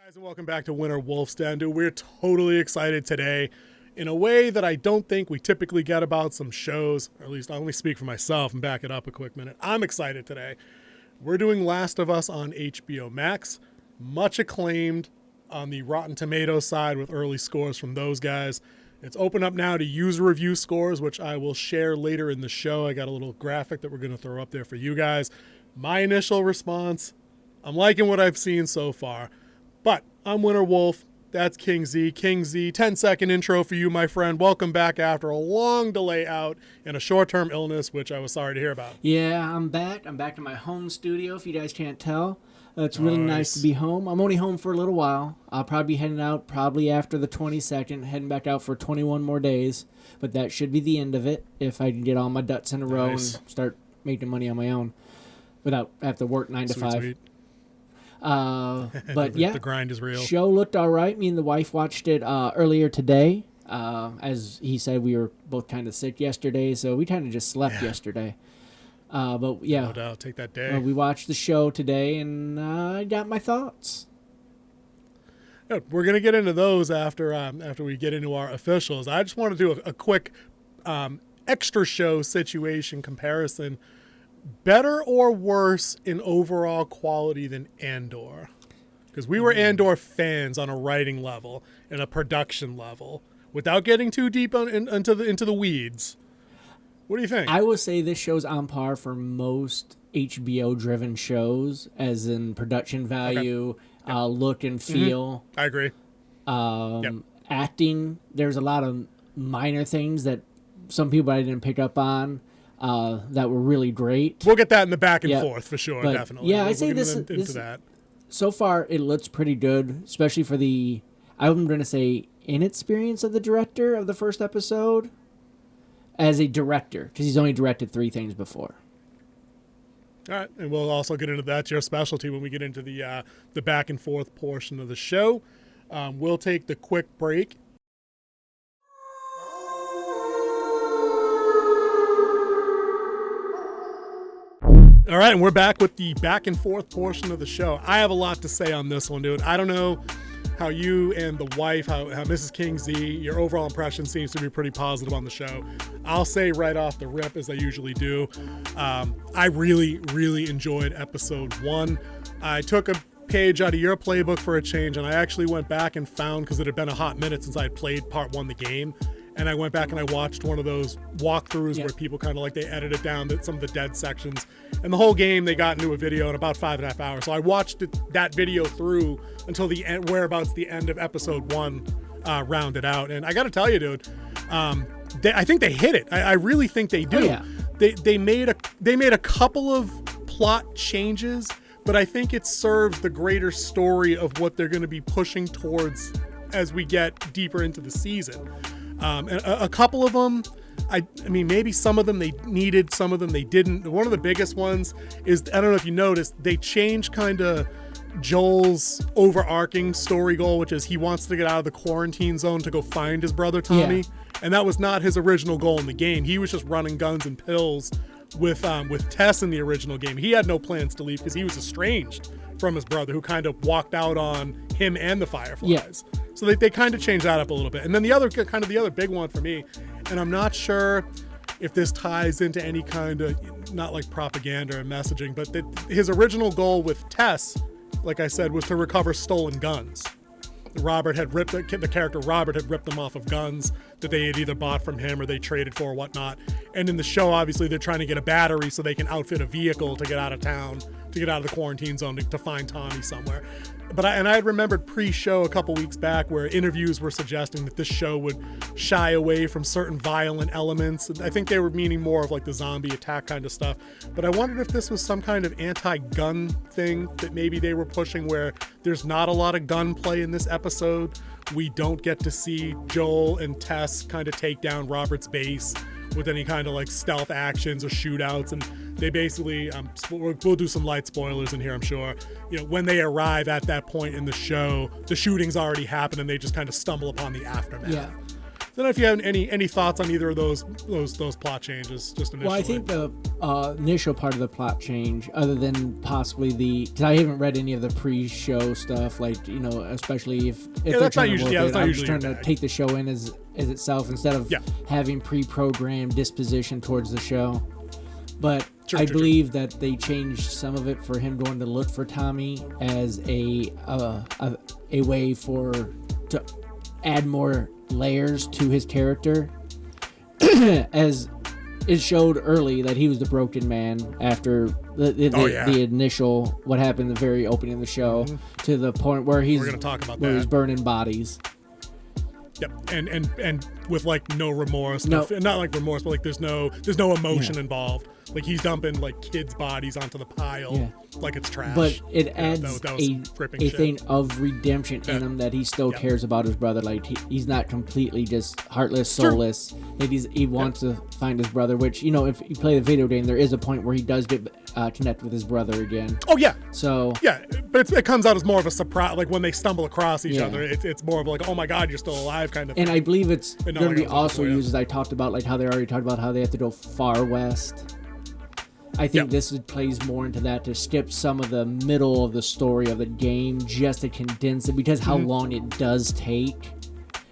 Guys, and welcome back to Winter Wolf's Den. Dude, we're totally excited today in a way that I don't think we typically get about some shows, or at least I'll only speak for myself and back it up a quick minute. I'm excited today. We're doing Last of Us on HBO Max, much acclaimed on the Rotten Tomatoes side with early scores from those guys. It's open up now to user review scores, which I will share later in the show. I got a little graphic that we're going to throw up there for you guys. My initial response, I'm liking what I've seen so far. But I'm Winter Wolf. That's King Z. King Z, 10-second intro for you, my friend. Welcome back after a long delay out and a short-term illness, which I was sorry to hear about. Yeah, I'm back. I'm back in my home studio, if you guys can't tell. It's really nice to be home. I'm only home for a little while. I'll probably be heading out probably after the 22nd, heading back out for 21 more days. But that should be the end of it if I can get all my ducks in a row and start making money on my own without have to work 9 to 5. Sweet. But yeah, the grind is real. Show looked all right. Me and the wife watched it earlier today. As he said, we were both kind of sick yesterday, so we kind of just slept yesterday. But yeah, No doubt, take that day. we watched the show today, and I got my thoughts. Yeah, we're gonna get into those after we get into our officials. I just want to do a quick extra show situation comparison. Better or worse in overall quality than Andor? Because we were Andor fans on a writing level and a production level. Without getting too deep into the weeds, what do you think? I would say this show's on par for most HBO-driven shows, as in production value, look and feel. I agree. Acting, there's a lot of minor things that some people I didn't pick up on. That were really great. We'll get that in the back and forth for sure, but definitely. Yeah, we'll I'd say get this into that. So far, it looks pretty good, especially for I'm going to say, inexperience of the director of the first episode as a director, because he's only directed 3 things before. All right, and we'll also get into that, your specialty, when we get into the back and forth portion of the show. We'll take the quick break. All right, and we're back with the back and forth portion of the show. I have a lot to say on this one, dude. I don't know how you and the wife, how Mrs. King Z, your overall impression seems to be pretty positive on the show. I'll say right off the rip, as I usually do, I really, really enjoyed episode 1. I took a page out of your playbook for a change, and I actually went back and found, because it had been a hot minute since I had played part 1 of the game, and I went back and I watched one of those walkthroughs where people kind of they edited down some of the dead sections. And the whole game, they got into a video in about 5.5 hours. So I watched that video through until the end, whereabouts the end of episode 1 rounded out. And I got to tell you, dude, I think they hit it. I really think they do. Oh, yeah. They made a couple of plot changes, but I think it serves the greater story of what they're going to be pushing towards as we get deeper into the season. And a couple of them, I mean, maybe some of them they needed, some of them they didn't. One of the biggest ones is, I don't know if you noticed, they changed kind of Joel's overarching story goal, which is he wants to get out of the quarantine zone to go find his brother Tommy. Yeah. And that was not his original goal in the game. He was just running guns and pills with Tess in the original game. He had no plans to leave because he was estranged from his brother, who kind of walked out on him and the Fireflies. Yeah. So they kind of changed that up a little bit. And then the other big one for me, and I'm not sure if this ties into any kind of, not like propaganda or messaging, but his original goal with Tess, like I said, was to recover stolen guns. The character Robert had ripped them off of guns that they had either bought from him or they traded for or whatnot. And in the show, obviously, they're trying to get a battery so they can outfit a vehicle to get out of town, to get out of the quarantine zone, to find Tommy somewhere. But I had remembered pre-show a couple weeks back where interviews were suggesting that this show would shy away from certain violent elements. I think they were meaning more of the zombie attack kind of stuff. But I wondered if this was some kind of anti-gun thing that maybe they were pushing, where there's not a lot of gunplay in this episode. We don't get to see Joel and Tess kind of take down Robert's base with any kind of stealth actions or shootouts. And they basically, we'll do some light spoilers in here, I'm sure. When they arrive at that point in the show, the shooting's already happened and they just kind of stumble upon the aftermath. Yeah. don't know if you have any thoughts on either of those plot changes, just initially. Well, I think the initial part of the plot change, other than possibly because I haven't read any of the pre-show stuff, like, you know, especially if they're trying to work it, I'm just trying to take the show in as itself instead of having pre-programmed disposition towards the show. But I believe that they changed some of it for him going to look for Tommy as a way to add more layers to his character, as it showed early that he was the broken man after the initial what happened in the very opening of the show, to the point where we're going to talk about he's burning bodies. Yep, and with like no remorse, not like remorse, but like there's no emotion involved. Like he's dumping like kids' bodies onto the pile like it's trash. But it adds a thing of redemption in him, that he still cares about his brother. Like he's not completely just heartless, soulless. That he wants to find his brother. Which, you know, if you play the video game, there is a point where he does get connect with his brother again. Oh yeah. So but it comes out as more of a surprise. Like when they stumble across each other, it's more of like, oh my God, you're still alive kind of thing. And I believe it's going to be also used, as I talked about, like how they already talked about how they have to go far west. I think this plays more into that, to skip some of the middle of the story of the game just to condense it, because how long it does take.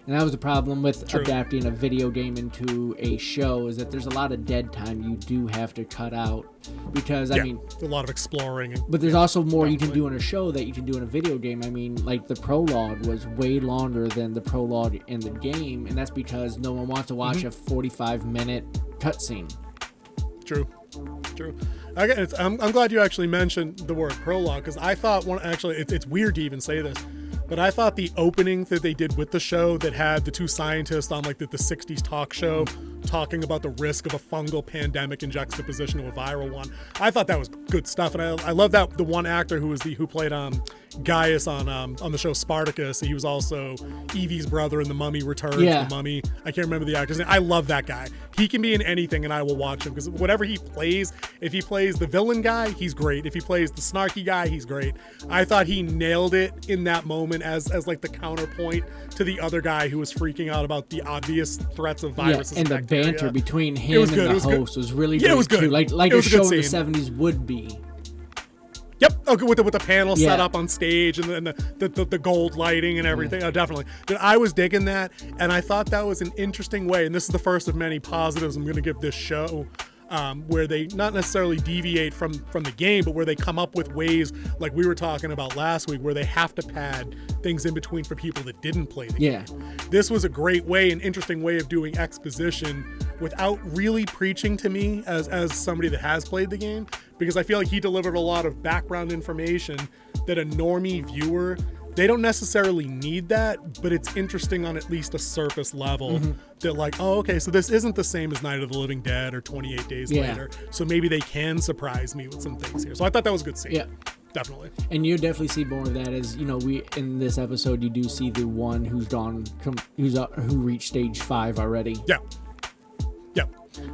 And that was the problem with adapting a video game into a show, is that there's a lot of dead time you do have to cut out, because I mean, a lot of exploring. But there's also more you can do in a show that you can do in a video game. I mean, like the prologue was way longer than the prologue in the game, and that's because no one wants to watch a 45-minute cutscene. True. I'm glad you actually mentioned the word prologue, because I thought it's weird to even say this, but I thought the opening that they did with the show that had the two scientists on like the 60s talk show talking about the risk of a fungal pandemic in juxtaposition to a viral one, I thought that was good stuff. And I love that the one actor who played Gaius on the show Spartacus, he was also Evie's brother in The Mummy Returns. The Mummy, I can't remember the actor's name. I love that guy. He can be in anything and I will watch him, because whatever he plays, if he plays the villain guy, he's great. If he plays the snarky guy, he's great. I thought he nailed it in that moment as like the counterpoint to the other guy who was freaking out about the obvious threats of viruses. And the banter between him and the host was really good. It was good. Too. Like a show in the 70s would be. Yep. Okay, with the panel set up on stage and the gold lighting and everything. Oh, definitely. But I was digging that, and I thought that was an interesting way. And this is the first of many positives I'm going to give this show, where they not necessarily deviate from the game, but where they come up with ways, like we were talking about last week, where they have to pad things in between for people that didn't play the game. This was a great way, an interesting way of doing exposition without really preaching to me as somebody that has played the game, because I feel like he delivered a lot of background information that a normie viewer, they don't necessarily need that, but it's interesting on at least a surface level that like, oh, okay, so this isn't the same as Night of the Living Dead or 28 Days Later, so maybe they can surprise me with some things here. So I thought that was a good scene. Definitely. And you definitely see more of that, as you know, we in this episode you do see the one who reached stage 5 already.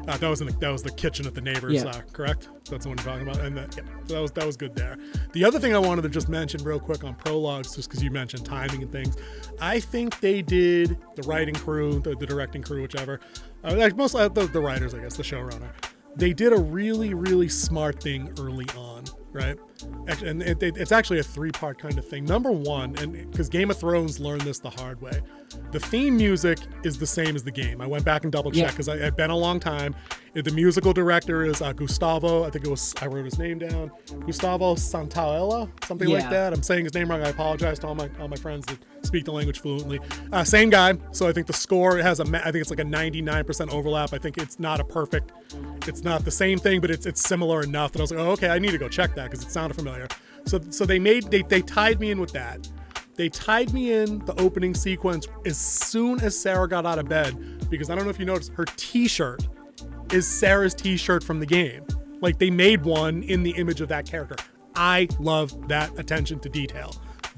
That was the kitchen at the neighbor's, correct? That's the one you're talking about, and that was good there. The other thing I wanted to just mention real quick on prologues, just because you mentioned timing and things, I think they did, the writing crew, the directing crew, whichever, like most the writers, I guess, the showrunner, they did a really, really smart thing early on, right? And it's actually a 3-part kind of thing. Number one, and because Game of Thrones learned this the hard way, the theme music is the same as the game. I went back and double checked because it's been a long time. The musical director is Gustavo. I wrote his name down. Gustavo Santaella, something like that. I'm saying his name wrong. I apologize to all my friends that speak the language fluently. Same guy. So I think the score has I think it's like a 99% overlap. I think it's not it's not the same thing, but it's similar enough that I was like, oh, okay, I need to go check that because it sounded familiar. So they tied me in with that. They tied me in the opening sequence as soon as Sarah got out of bed, because I don't know if you noticed, her t-shirt is Sarah's t-shirt from the game. Like they made one in the image of that character. I love that attention to detail.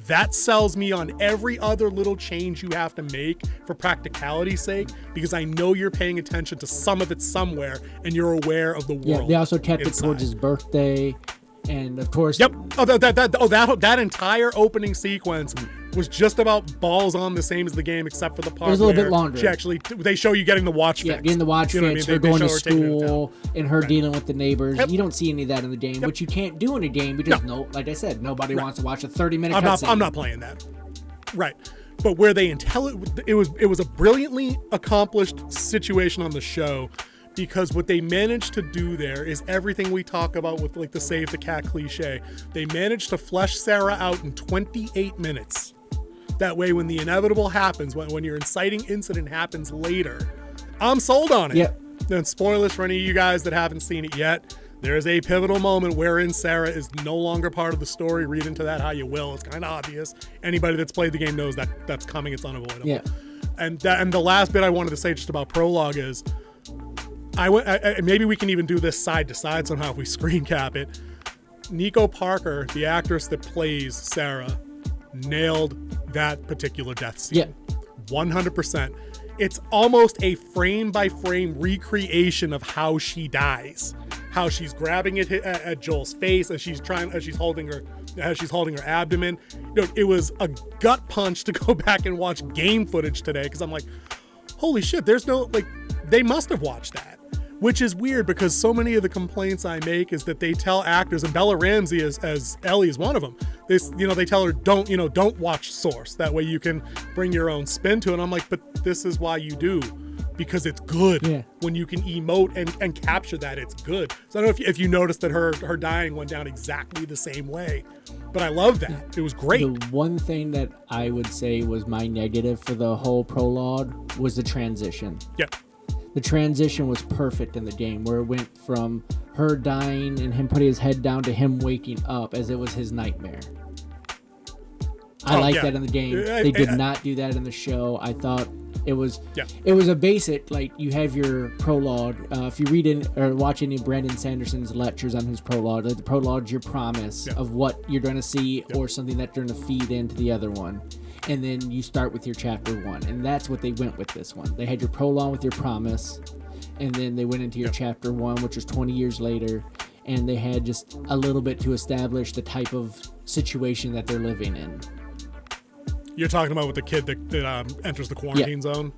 That sells me on every other little change you have to make for practicality's sake, because I know you're paying attention to some of it somewhere and you're aware of the world. Yeah, they also kept it towards his birthday. And of course, that entire opening sequence was just about balls on the same as the game, except for the part it was a little bit longer. They show you getting the watch fixed. Yeah, getting the watch fixed, her going to school, and her dealing with the neighbors. Yep. You don't see any of that in the game, which you can't do in a game because, like I said, nobody wants to watch a 30-minute cutscene. I'm not playing that. Right. But where it was a brilliantly accomplished situation on the show, because what they managed to do there is everything we talk about with like the save the cat cliche. They managed to flesh Sarah out in 28 minutes. That way, when the inevitable happens, when your inciting incident happens later, I'm sold on it. Yep. Then spoilers for any of you guys that haven't seen it yet. There is a pivotal moment wherein Sarah is no longer part of the story. Read into that how you will. It's kind of obvious. Anybody that's played the game knows that that's coming. It's unavoidable. Yeah. And the last bit I wanted to say just about prologue is, maybe we can even do this side to side somehow if we screen cap it. Nico Parker, the actress that plays Sarah, nailed that particular death scene. Yeah. 100%. It's almost a frame by frame recreation of how she dies. How she's grabbing it at Joel's face as she's holding her abdomen. It was a gut punch to go back and watch game footage today, because I'm like, holy shit, there's no, like, they must have watched that. Which is weird, because so many of the complaints I make is that they tell actors, and Bella Ramsey as Ellie is one of them. They tell her don't watch Source. That way you can bring your own spin to it. And I'm like, but this is why you do, because it's good. Yeah. When you can emote and capture that, it's good. So I don't know if you noticed that her dying went down exactly the same way, but I love that. It was great. The one thing that I would say was my negative for the whole prologue was the transition. Yeah. The transition was perfect in the game, where it went from her dying and him putting his head down to him waking up as it was his nightmare. I like that in the game. They did not do that in the show. I thought it was a basic, like, you have your prologue. If you read in or watch any of Brandon Sanderson's lectures on his prologue, the prologue's your promise of what you're going to see or something that they're going to feed into the other one. And then you start with your chapter 1. And that's what they went with this one. They had your prologue with your promise, and then they went into your chapter 1, which was 20 years later, and they had just a little bit to establish the type of situation that they're living in. You're talking about with the kid that enters the quarantine zone?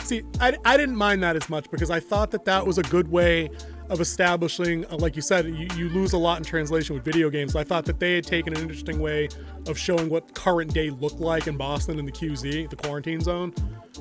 See, I didn't mind that as much, because I thought that was a good way of establishing, like you said, you lose a lot in translation with video games. So I thought that they had taken an interesting way of showing what current day looked like in Boston in the QZ, the quarantine zone,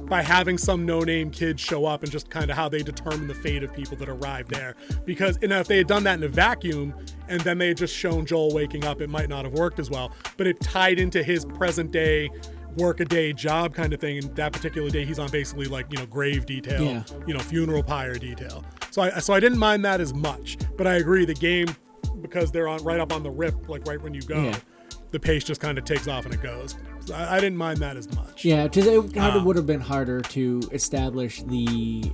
by having some no-name kids show up and just kind of how they determine the fate of people that arrive there. Because if they had done that in a vacuum and then they had just shown Joel waking up, it might not have worked as well. But it tied into his present day work-a-day job kind of thing, and that particular day he's on basically like grave detail, funeral pyre detail. So I didn't mind that as much, but I agree the game, because they're on right up on the rip, like right when you go, the pace just kind of takes off and it goes. So I didn't mind that as much. Yeah, because it kind of would have been harder to establish the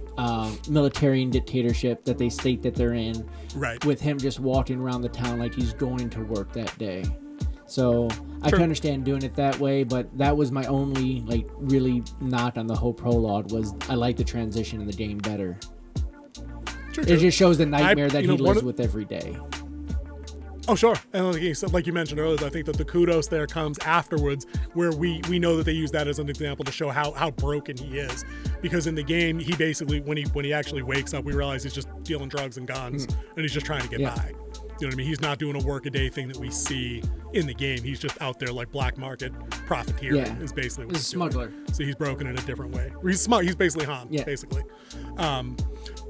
military and dictatorship that they state that they're in, right, with him just walking around the town like he's going to work that day. So I can understand doing it that way, but that was my only really knock on the whole prologue, was I like the transition in the game better. True. It just shows the nightmare that he lives with every day. Oh, sure. And like you mentioned earlier, I think that the kudos there comes afterwards, where we know that they use that as an example to show how broken he is. Because in the game, he basically, when he actually wakes up, we realize he's just dealing drugs and guns, and he's just trying to get by. You know what I mean? He's not doing a work-a-day thing that we see in the game. He's just out there like black market profiteering is basically what he's a smuggler. Doing. So he's broken in a different way. He's basically Han, basically.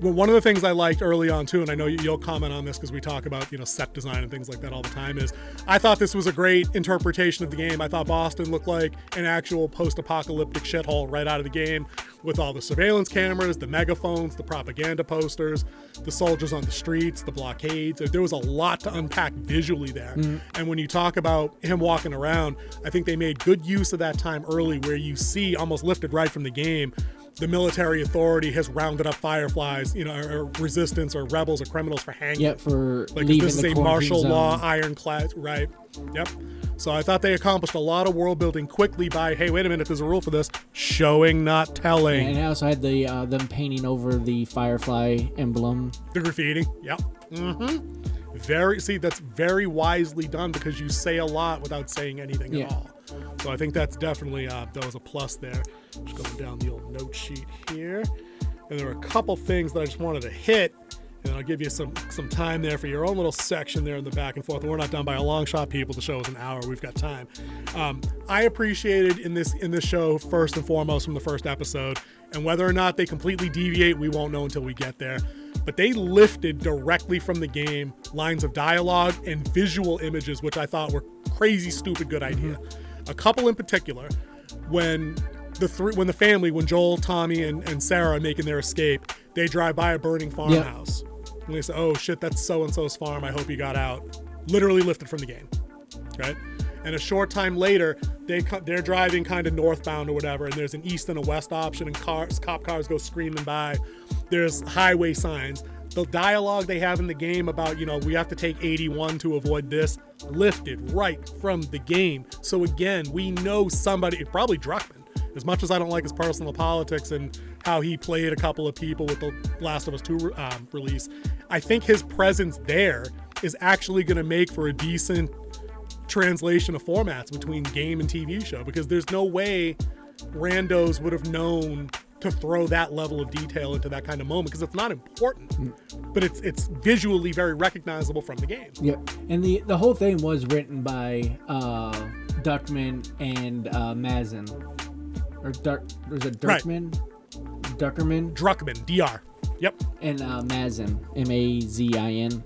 Well, one of the things I liked early on too, and I know you'll comment on this because we talk about set design and things like that all the time, is I thought this was a great interpretation of the game. I thought Boston looked like an actual post-apocalyptic shithole right out of the game, with all the surveillance cameras, the megaphones, the propaganda posters, the soldiers on the streets, the blockades. There was a lot to unpack visually there. And when you talk about him walking around, I think they made good use of that time early, where you see, almost lifted right from the game, the military authority has rounded up fireflies, or resistance or rebels or criminals for hanging. Yep, for leaving this is the a martial zone. law ironclad, right? Yep. So I thought they accomplished a lot of world building quickly by, hey, wait a minute, there's a rule for this: showing, not telling. And I also had the them painting over the Firefly emblem. The graffiti. Yep. That's very wisely done, because you say a lot without saying anything at all. So I think that's definitely that was a plus there. Just going down the old note sheet here, and there were a couple things that I just wanted to hit. And I'll give you some time there for your own little section there in the back and forth. And we're not done by a long shot, people. The show is an hour. We've got time. I appreciated in this show, first and foremost, from the first episode, and whether or not they completely deviate, we won't know until we get there. But they lifted directly from the game lines of dialogue and visual images, which I thought were crazy, stupid, good idea. A couple in particular, when Joel, Tommy, and Sarah are making their escape, they drive by a burning farmhouse. And they say, oh shit, that's so-and-so's farm. I hope he got out. Literally lifted from the game, right? And a short time later, they're driving kind of northbound or whatever, and there's an east and a west option, and cop cars go screaming by. There's highway signs. The dialogue they have in the game about, we have to take 81 to avoid this, lifted right from the game. So again, we know somebody, probably Druckmann, as much as I don't like his personal politics and how he played a couple of people with the Last of Us 2 release, I think his presence there is actually going to make for a decent translation of formats between game and TV show, because there's no way randos would have known to throw that level of detail into that kind of moment, because it's not important, but it's visually very recognizable from the game. Yep. And the whole thing was written by Duckman and Mazin. Or was it Duckman? Right. Druckmann, DR. Yep. And Mazin, Mazin.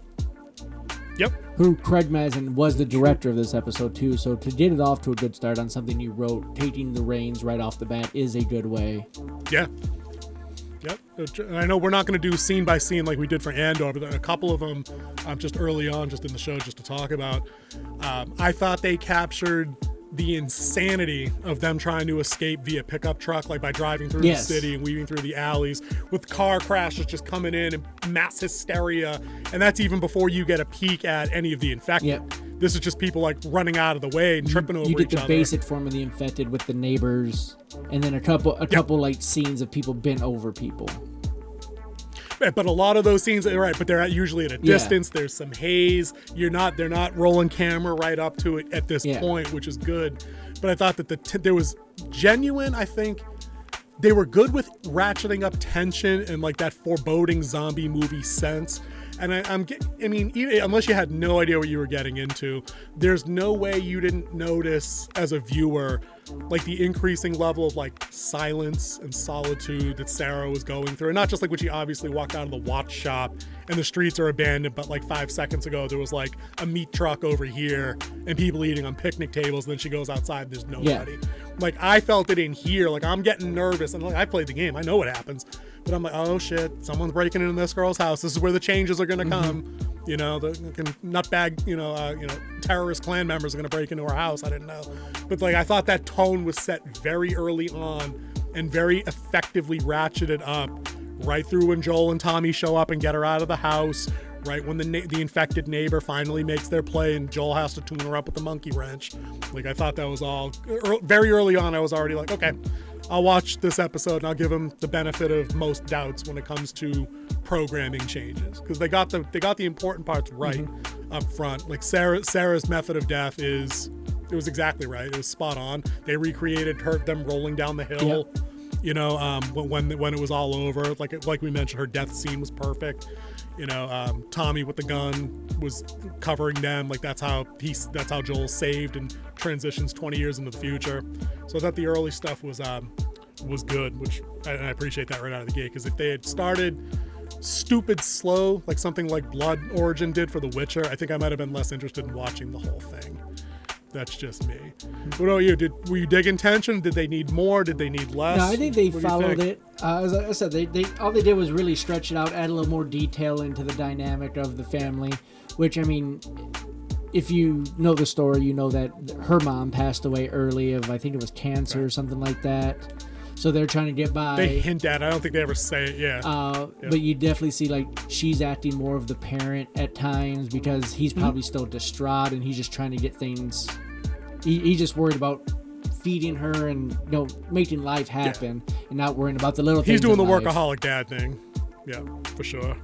Yep. Who, Craig Mazin, was the director of this episode too. So to get it off to a good start on something you wrote, taking the reins right off the bat is a good way. Yeah. Yep. I know we're not going to do scene by scene like we did for Andor, but a couple of them just early on, just in the show, just to talk about. I thought they captured the insanity of them trying to escape via pickup truck, like by driving through the city and weaving through the alleys with car crashes just coming in and mass hysteria. And that's even before you get a peek at any of the infected. Yep. This is just people like running out of the way and tripping over each other. You get the basic form of the infected with the neighbors, and then a couple like scenes of people bent over people. But a lot of those scenes, right? But they're usually at a distance. Yeah. There's some haze. They're not rolling camera right up to it at this point, which is good. But I thought that there was genuine. I think they were good with ratcheting up tension and like that foreboding zombie movie sense. And I mean, even unless you had no idea what you were getting into, there's no way you didn't notice as a viewer like the increasing level of like silence and solitude that Sarah was going through. And not just like when she obviously walked out of the watch shop and the streets are abandoned, but like 5 seconds ago there was like a meat truck over here and people eating on picnic tables, and then she goes outside and there's nobody. Like I felt it in here. Like I'm getting nervous, and like I played the game, I know what happens, but I'm like, oh shit, someone's breaking into this girl's house. This is where the changes are gonna come. The nutbag, terrorist clan members are gonna break into her house. I didn't know, but like I thought that tone was set very early on and very effectively ratcheted up right through when Joel and Tommy show up and get her out of the house. Right when the infected neighbor finally makes their play and Joel has to tune her up with the monkey wrench. Like I thought that was all very early on. I was already like, okay, I'll watch this episode and I'll give them the benefit of most doubts when it comes to programming changes, because they got the important parts right up front. Like Sarah's method of death it was exactly right. It was spot on. They recreated them rolling down the hill. Yep. When it was all over, like we mentioned, her death scene was perfect. Tommy with the gun was covering them. Like that's how Joel saved and transitions 20 years into the future. So I thought the early stuff was good, which I appreciate that right out of the gate, because if they had started stupid slow, like something like Blood Origin did for The Witcher, I think I might have been less interested in watching the whole thing. That's just me. What about you? Were you digging tension? Did they need more? Did they need less? No, I think they followed it. As I said, they all they did was really stretch it out, add a little more detail into the dynamic of the family, which, I mean, if you know the story, you know that her mom passed away early of, I think it was cancer or something like that. So they're trying to get by. They hint at it. I don't think they ever say it, But you definitely see, like, she's acting more of the parent at times, because he's probably still distraught and he's just trying to get things. He's just worried about feeding her and making life happen and not worrying about the little things. He's doing the life. workaholic dad thing. Yeah, for sure.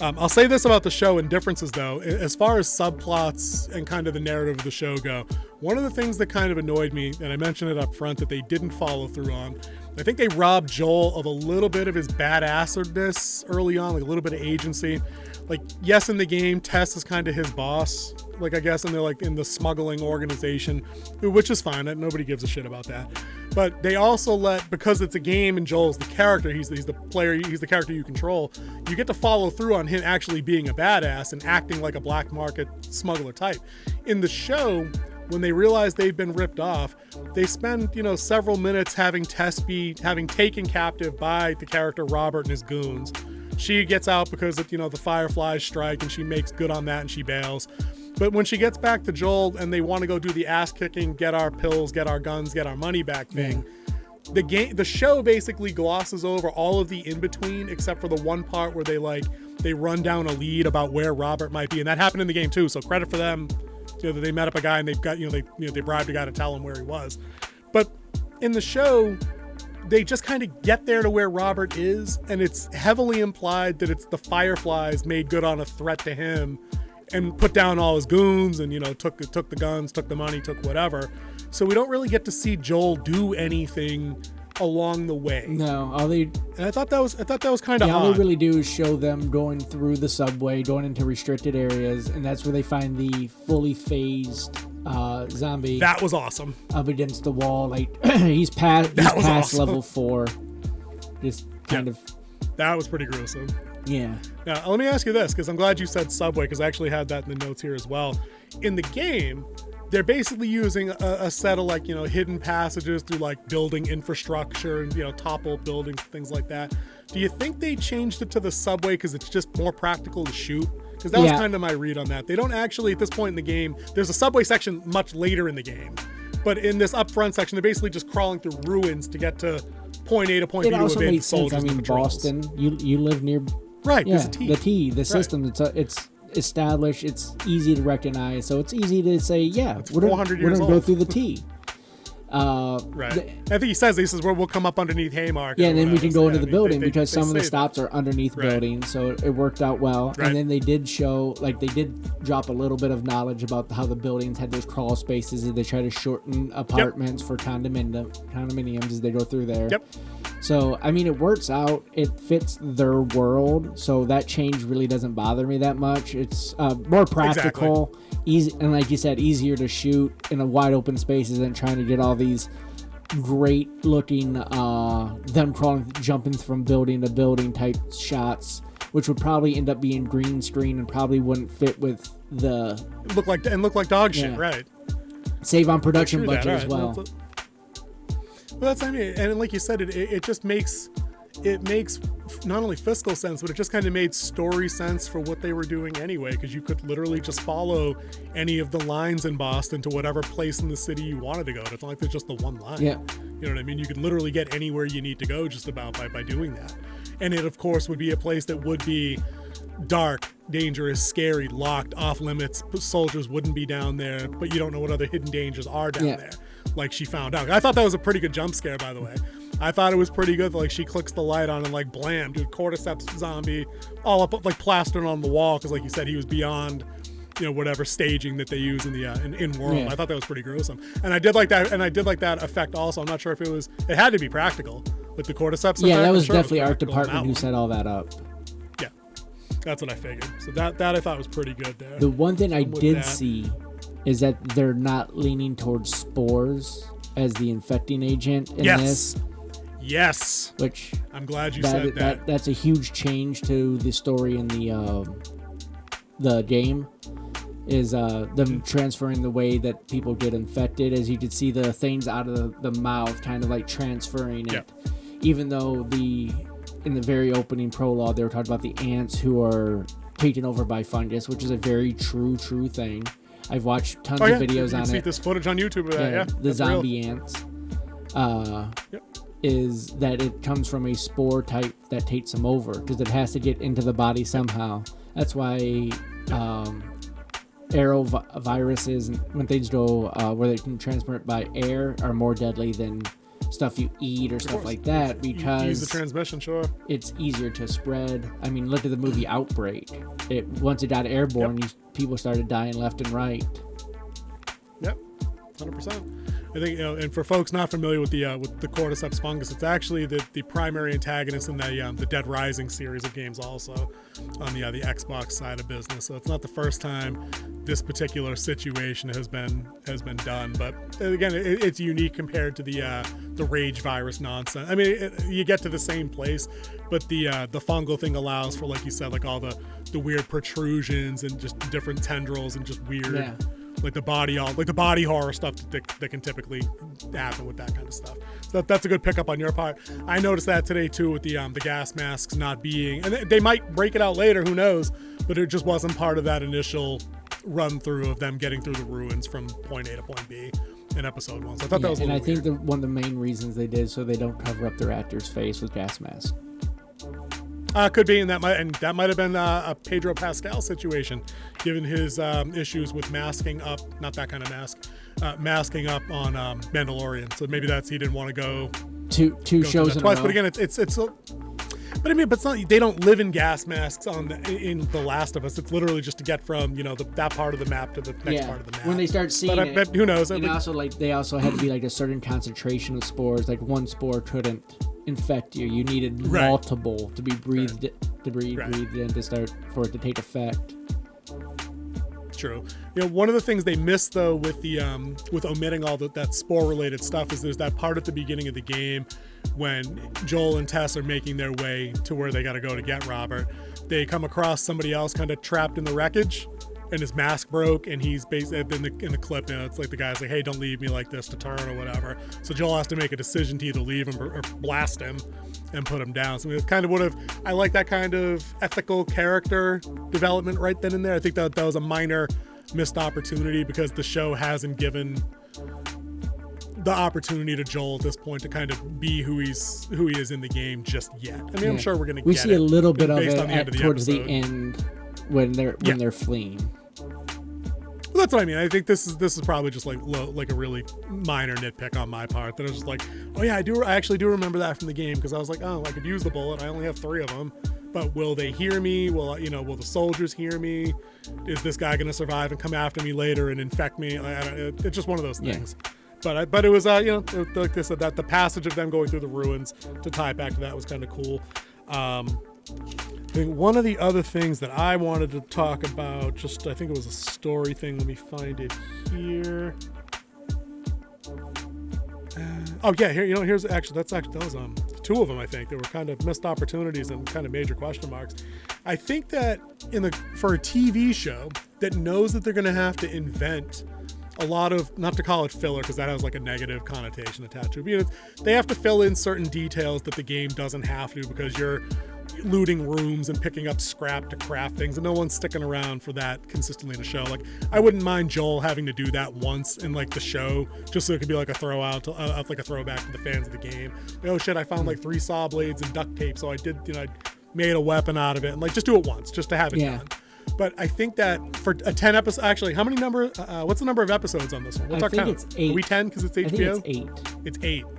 I'll say this about the show and differences, though. As far as subplots and kind of the narrative of the show go, one of the things that kind of annoyed me, and I mentioned it up front, that they didn't follow through on, I think they robbed Joel of a little bit of his badassedness early on, like a little bit of agency. Like, yes, in the game, Tess is kind of his boss, like, I guess, and they're like in the smuggling organization, which is fine. Nobody gives a shit about that. But they also because it's a game and Joel's the character, he's the player, he's the character you control, you get to follow through on him actually being a badass and acting like a black market smuggler type. In the show, when they realize they've been ripped off, they spend, several minutes having Tess having taken captive by the character Robert and his goons. She gets out because of, the Fireflies strike, and she makes good on that and she bails. But when she gets back to Joel and they want to go do the ass kicking, get our pills, get our guns, get our money back thing, the show basically glosses over all of the in between, except for the one part where they run down a lead about where Robert might be, and that happened in the game too. So credit for them. That they met up a guy and they've got they bribed a guy to tell him where he was. But in the show, they just kind of get there to where Robert is, and it's heavily implied that it's the Fireflies made good on a threat to him and put down all his goons and took the guns, took the money, took whatever. So we don't really get to see Joel do anything along the way. No, and I thought that was kind of odd. All they really do is show them going through the subway, going into restricted areas, and that's where they find the fully phased zombie. That was awesome. Up against the wall, like he's past awesome. Level 4. Just kind of. That was pretty gruesome. Yeah. Now let me ask you this, because I'm glad you said subway, because I actually had that in the notes here as well. In the game, they're basically using a set of hidden passages through building infrastructure and topple buildings, things like that. Do you think they changed it to the subway because it's just more practical to shoot? Because that was kind of my read on that. They don't actually, at this point in the game, there's a subway section much later in the game, but in this upfront section, they're basically just crawling through ruins to get to point A to point B to evade soldiers. I mean, Boston, you live near. Right. Yeah, there's a T. The system. It's established, it's easy to recognize, so it's easy to say, we're going to go through the T. Right. I think he says where we'll come up underneath Haymarket. Yeah, and then we can go into the building because some of the stops are underneath buildings, so it worked out well. Right. And then they did show, they did drop a little bit of knowledge about how the buildings had those crawl spaces, and they try to shorten apartments for condominiums as they go through there. Yep. So, I mean, it works out. It fits their world, so that change really doesn't bother me that much. It's more practical, easy, and like you said, easier to shoot in a wide open spaces than trying to get all these great looking them crawling, jumping from building to building type shots, which would probably end up being green screen and probably wouldn't fit with the look like dog shit, right? Save on production budget as well. Well, that's, I mean, and like you said, it just makes not only fiscal sense, but it just kind of made story sense for what they were doing anyway, because you could literally just follow any of the lines in Boston to whatever place in the city you wanted to go to. It's not like there's just the one line. Yeah. You know what I mean? You could literally get anywhere you need to go just about by doing that. And it, of course, would be a place that would be dark, dangerous, scary, locked, off limits. Soldiers wouldn't be down there, but you don't know what other hidden dangers are down there. Like she found out. I thought that was a pretty good jump scare, by the way. I thought it was pretty good. She clicks the light on and blam, dude, cordyceps zombie all up plastered on the wall, because like you said, he was beyond whatever staging that they use in the in world. Yeah. I thought that was pretty gruesome, and I did like that. And I did like that effect also. I'm not sure if it had to be practical with the cordyceps. Yeah, that was definitely art department who set all that up. Yeah, that's what I figured. So that I thought was pretty good there. The one thing I did see is that they're not leaning towards spores as the infecting agent in this. Yes. Which I'm glad you said that. That's a huge change to the story in the game. Is them transferring the way that people get infected, as you could see the things out of the mouth kind of transferring it. Even though in the very opening prologue they were talking about the ants who are taken over by fungus, which is a very true thing. I've watched tons of videos on it. You see this footage on YouTube of that, the zombie ants. Is that it comes from a spore type that takes them over, because it has to get into the body somehow. That's why aeroviruses, when things go where they can transmit by air, are more deadly than stuff you eat or stuff like that, because use the transmission, sure. It's easier to spread. I mean, look at the movie Outbreak. Once it got airborne, people started dying left and right. Yep, 100%. I think, and for folks not familiar with the cordyceps fungus, it's actually the primary antagonist in the Dead Rising series of games, also on the Xbox side of business. So it's not the first time this particular situation has been done. But again, it's unique compared to the rage virus nonsense. I mean, you get to the same place, but the fungal thing allows for, like you said, like all the weird protrusions and just different tendrils and just weird. Yeah. Like the body horror stuff that can typically happen with that kind of stuff. So that's a good pickup on your part. I noticed that today too with the gas masks not being, and they might break it out later, who knows? But it just wasn't part of that initial run through of them getting through the ruins from point A to point B in episode 1. So I thought that was a little weird. Think one of the main reasons they did so they don't cover up their actor's face with gas masks. Could be, and that might have been a Pedro Pascal situation, given his issues with masking up, not that kind of mask, masking up on Mandalorian. So maybe he didn't want to go two shows in twice. a row. But again, but I mean, but it's not, they don't live in gas masks in The Last of Us. It's literally just to get from that part of the map to the next part of the map. When they start seeing but who knows? And they also had to be like a certain concentration of spores. Like one spore couldn't infect you. You needed multiple to be breathed breathed in to start for it to take effect. True. One of the things they missed though with omitting all that spore related stuff is there's that part at the beginning of the game when Joel and Tess are making their way to where they got to go to get Robert. They come across somebody else kind of trapped in the wreckage, and his mask broke, and he's basically in the clip. It's like the guy's like, "Hey, don't leave me like this to turn or whatever." So Joel has to make a decision to either leave him or blast him and put him down. So it's kind of I like that kind of ethical character development right then and there. I think that was a minor missed opportunity because the show hasn't given the opportunity to Joel at this point to kind of be who he is in the game just yet. I mean, I'm sure we're going to get it. We see a little bit of it towards the end when they're fleeing. Well, that's what I mean. I think this is probably just like a really minor nitpick on my part that I was just like, oh yeah, I actually do remember that from the game because I was like, oh, I could use the bullet. I only have 3 of them, but will they hear me? Will the soldiers hear me? Is this guy going to survive and come after me later and infect me? It's just one of those things. Yeah. But it was like I said, that the passage of them going through the ruins to tie it back to that was kind of cool. I think one of the other things that I wanted to talk about, I think it was a story thing. Let me find it here. Here's that was 2 of them. I think there were kind of missed opportunities and kind of major question marks. I think that for a TV show that knows that they're going to have to invent a lot of, not to call it filler because that has like a negative connotation attached to it, they have to fill in certain details that the game doesn't have to because you're looting rooms and picking up scrap to craft things, and no one's sticking around for that consistently in a show. Like, I wouldn't mind Joel having to do that once in like the show, just so it could be like a throwback to the fans of the game. Like, oh shit, I found like 3 saw blades and duct tape, so I did, I made a weapon out of it, and like just do it once, just to have it done. But I think that for a 10 episode, actually, how many what's the number of episodes on this one? I think it's 8. Are we 10 because it's HBO? I think it's 8. It's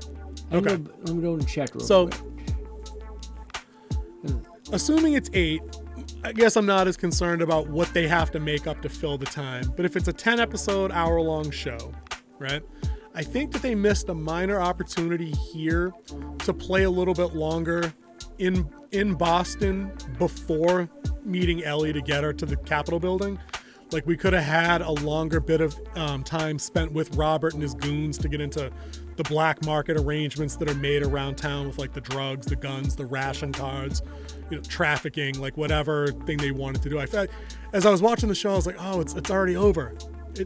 8. Okay. Let me go and check real quick. Assuming it's 8, I guess I'm not as concerned about what they have to make up to fill the time. But if it's a 10 episode, hour-long show, right? I think that they missed a minor opportunity here to play a little bit longer in Boston before meeting Ellie to get her to the Capitol building. Like, we could have had a longer bit of time spent with Robert and his goons to get into the black market arrangements that are made around town with like the drugs, the guns, the ration cards, trafficking, like whatever thing they wanted to do. I felt as I was watching the show, I was like, oh, it's already over.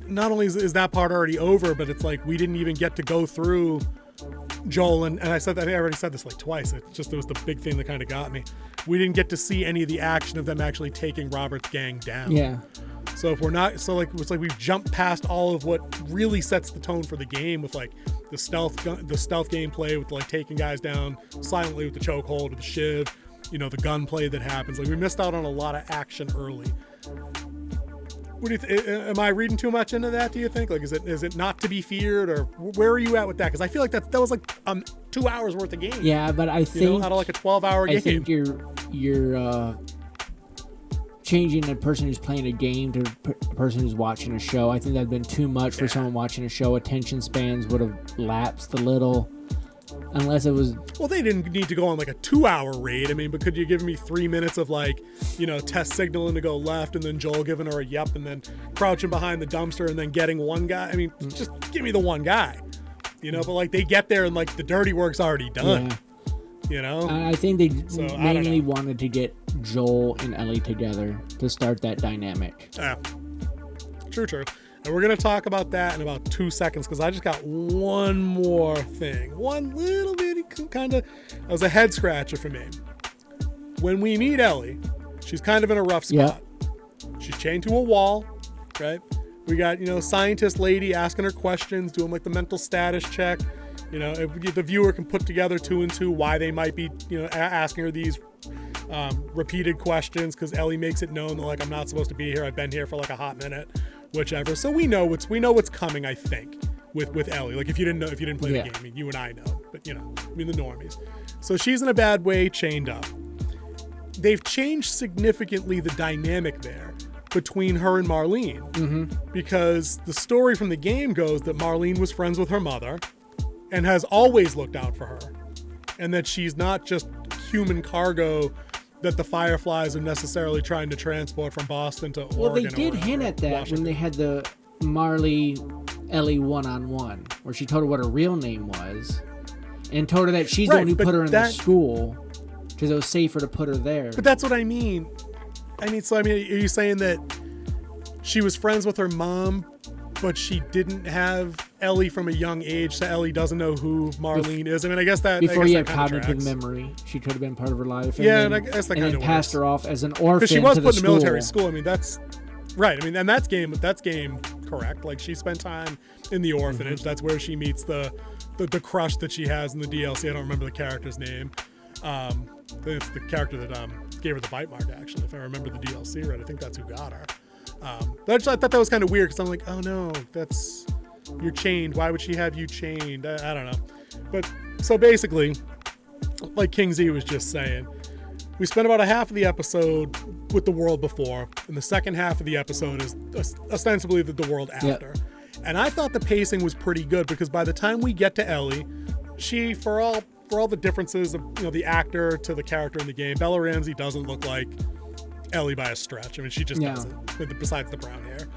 Not only is that part already over, but it's like we didn't even get to go through Joel and I already said this like twice. It was the big thing that kind of got me. We didn't get to see any of the action of them actually taking Robert's gang down. Yeah. So if we're not, it's like we've jumped past all of what really sets the tone for the game with like the stealth gameplay with like taking guys down silently with the chokehold or the shiv, the gunplay that happens. Like, we missed out on a lot of action early. What do you am I reading too much into that, do you think? Like, is it not to be feared, or where are you at with that? Because I feel like that was like 2 hours worth of game. Yeah, but I think out of like a 12-hour game. I think you're changing a person who's playing a game to a person who's watching a show. I think that'd been too much for someone watching a show. Attention spans would have lapsed a little. Unless it was... Well, they didn't need to go on like a 2-hour raid. I mean, but could you give me 3 minutes of like, Tess signaling to go left, and then Joel giving her a yep, and then crouching behind the dumpster, and then getting one guy? I mean, just give me the one guy, But like they get there and like the dirty work's already done, I think they mainly wanted to get Joel and Ellie together to start that dynamic. Yeah, true. And we're going to talk about that in about 2 seconds, because I just got one more thing. One little bitty kind of... That was a head scratcher for me. When we meet Ellie, she's kind of in a rough spot. Yeah. She's chained to a wall, right? We got, scientist lady asking her questions, doing like the mental status check. If the viewer can put together 2 and 2 why they might be, asking her these repeated questions, because Ellie makes it known that, like, I'm not supposed to be here. I've been here for like a hot minute. Whichever. So we know what's coming, I think, with Ellie. Like, if you didn't play the game, I mean, you and I know, but the normies. So she's in a bad way, chained up. They've changed significantly the dynamic there between her and Marlene, because the story from the game goes that Marlene was friends with her mother and has always looked out for her, and that she's not just human cargo that the Fireflies are necessarily trying to transport from Boston to Oregon. Well, they did hint at that Washington. When they had the Marley-Ellie one-on-one, where she told her what her real name was, and told her that she's the one who put her in the school, because it was safer to put her there. But that's what I mean. Are you saying that she was friends with her mom, but she didn't have Ellie from a young age, so Ellie doesn't know who Marlene is? I mean, I guess that... Before you have cognitive memory, she could have been part of her life. And I guess that kind of then passed her off as an orphan. Because she was put in military school. I mean, that's... Right. I mean, and that's game correct. Like, she spent time in the orphanage. That's where she meets the crush that she has in the DLC. I don't remember the character's name. It's the character that gave her the bite mark, actually, if I remember the DLC right. I think that's who got her. But I thought that was kind of weird, because I'm like, oh no, you're chained. Why would she have you chained? I don't know. But so basically, like King Z was just saying, we spent about a half of the episode with the world before, and the second half of the episode is ostensibly the world after. Yep. And I thought the pacing was pretty good, because by the time we get to Ellie, she, for all the differences of the actor to the character in the game, Bella Ramsey doesn't look like Ellie by a stretch. I mean, she just doesn't, besides the brown hair.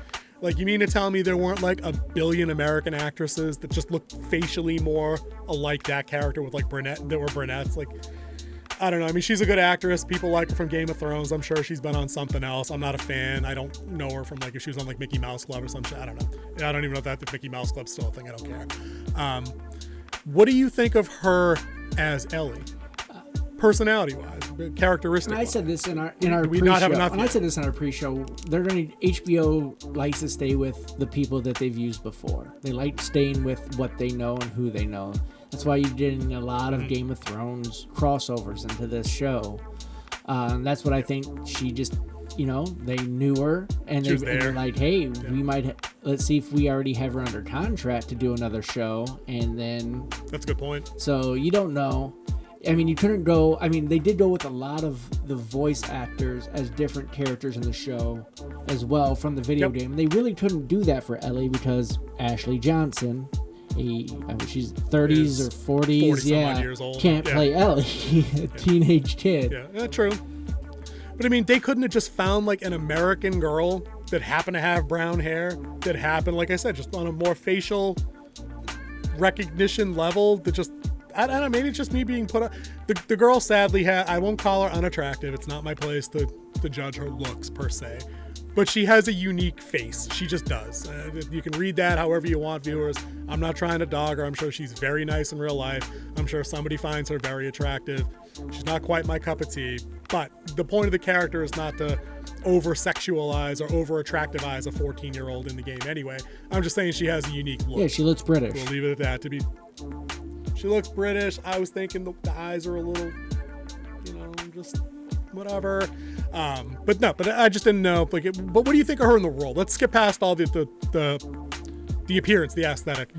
Like, you mean to tell me there weren't like a billion American actresses that just looked facially more alike that character with like brunettes? Like, I don't know. I mean, she's a good actress. People like her from Game of Thrones. I'm sure she's been on something else. I'm not a fan. I don't know her from like if she was on like Mickey Mouse Club or some shit. I don't know. I don't even know if Mickey Mouse Club's still a thing. I don't care. What do you think of her as Ellie? Personality-wise, characteristic. I said this in our pre-show. I said this in our pre-show. HBO likes to stay with the people that they've used before. They like staying with what they know and who they know. That's why you're getting a lot of Game of Thrones crossovers into this show. That's what I think. She just, they knew her and they're like, hey, we might. Let's see if we already have her under contract to do another show, and then. That's a good point. So you don't know. I mean, you couldn't go... I mean, they did go with a lot of the voice actors as different characters in the show as well from the video game. And they really couldn't do that for Ellie because Ashley Johnson, she's 30s or 40s, years old. Can't play Ellie, a teenage kid. Yeah, true. But I mean, they couldn't have just found like an American girl that happened to have brown hair, that happened, like I said, just on a more facial recognition level that just... I don't know, maybe it's just me being put on. The girl sadly I won't call her unattractive. It's not my place to judge her looks per se. But she has a unique face. She just does. You can read that however you want, viewers. I'm not trying to dog her. I'm sure she's very nice in real life. I'm sure somebody finds her very attractive. She's not quite my cup of tea. But the point of the character is not to over-sexualize or over-attractivize a 14-year-old in the game anyway. I'm just saying she has a unique look. Yeah, she looks British. We'll leave it at that. She looks British. I was thinking the eyes are a little, just whatever. But I just didn't know. Like, but what do you think of her in the role? Let's skip past all the appearance, the aesthetic.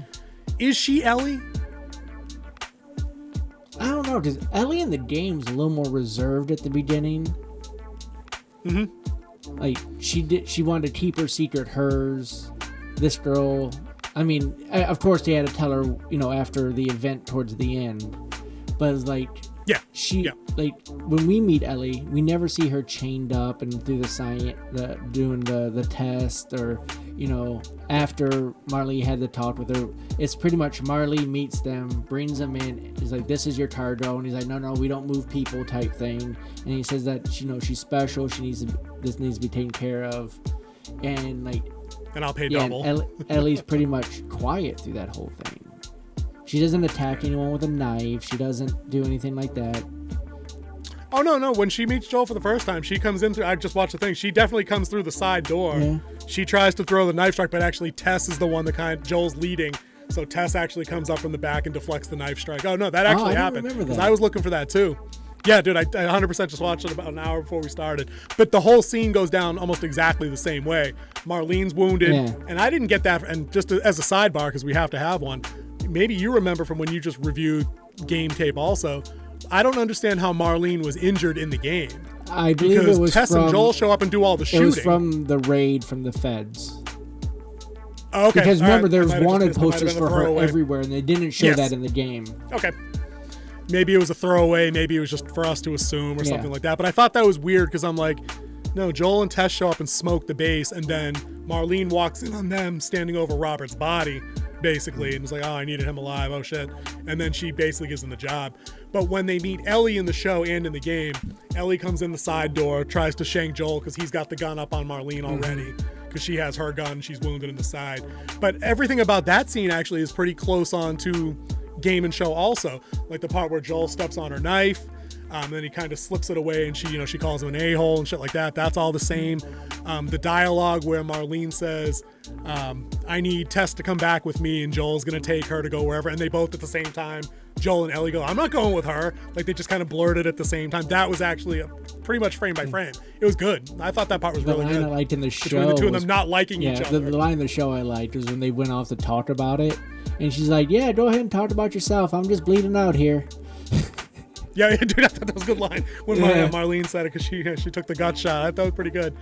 Is she Ellie? I don't know, because Ellie in the game's a little more reserved at the beginning. Mm-hmm. Like, she wanted to keep her secret hers. This girl, I mean, of course they had to tell her, after the event towards the end. But it's like, like, when we meet Ellie, we never see her chained up and through the science, doing the test, or, after Marley had the talk with her. It's pretty much Marley meets them, brings them in. He's like, this is your cargo. And he's like, no, we don't move people type thing. And he says that, she's special. This needs to be taken care of. And like, and I'll pay double. Ellie's pretty much quiet through that whole thing. She doesn't attack anyone with a knife. She doesn't do anything like that. Oh, no. When she meets Joel for the first time, she comes in through... I just watched the thing. She definitely comes through the side door. Yeah. She tries to throw the knife strike, but actually Tess is the one Joel's leading. So Tess actually comes up from the back and deflects the knife strike. Oh, no, that actually happened. Because I was looking for that, too. Yeah, dude, I 100% just watched it about an hour before we started. But the whole scene goes down almost exactly the same way. Marlene's wounded, and I didn't get that. And just as a sidebar, because we have to have one, maybe you remember from when you just reviewed game tape also, I don't understand how Marlene was injured in the game. I believe it was Tess and Joel show up and do all the shooting. It was from the raid from the feds. Okay. Because remember, there was wanted posters for her everywhere, and they didn't show that in the game. Okay. Maybe it was a throwaway. Maybe it was just for us to assume or something like that. But I thought that was weird because I'm like, no, Joel and Tess show up and smoke the base, and then Marlene walks in on them standing over Robert's body, basically, and it's like, oh, I needed him alive, oh shit. And then she basically gives him the job. But when they meet Ellie in the show and in the game, Ellie comes in the side door, tries to shank Joel because he's got the gun up on Marlene already, because she has her gun, she's wounded in the side. But everything about that scene actually is pretty close on to game and show also. Like the part where Joel steps on her knife, and then he kind of slips it away, and she calls him an a-hole and shit like that. That's all the same. The dialogue where Marlene says, I need Tess to come back with me, and Joel's going to take her to go wherever. And they both at the same time, Joel and Ellie go, I'm not going with her. Like they just kind of blurted at the same time. That was actually pretty much frame by frame. It was good. I thought that part was really good. The line I liked in the show, between the two of them not liking each other. The line in the show I liked was when they went off to talk about it. And she's like, yeah, go ahead and talk about yourself. I'm just bleeding out here. Yeah, dude, I thought that was a good line when Marlene said it, because she took the gut shot. I thought it was pretty good.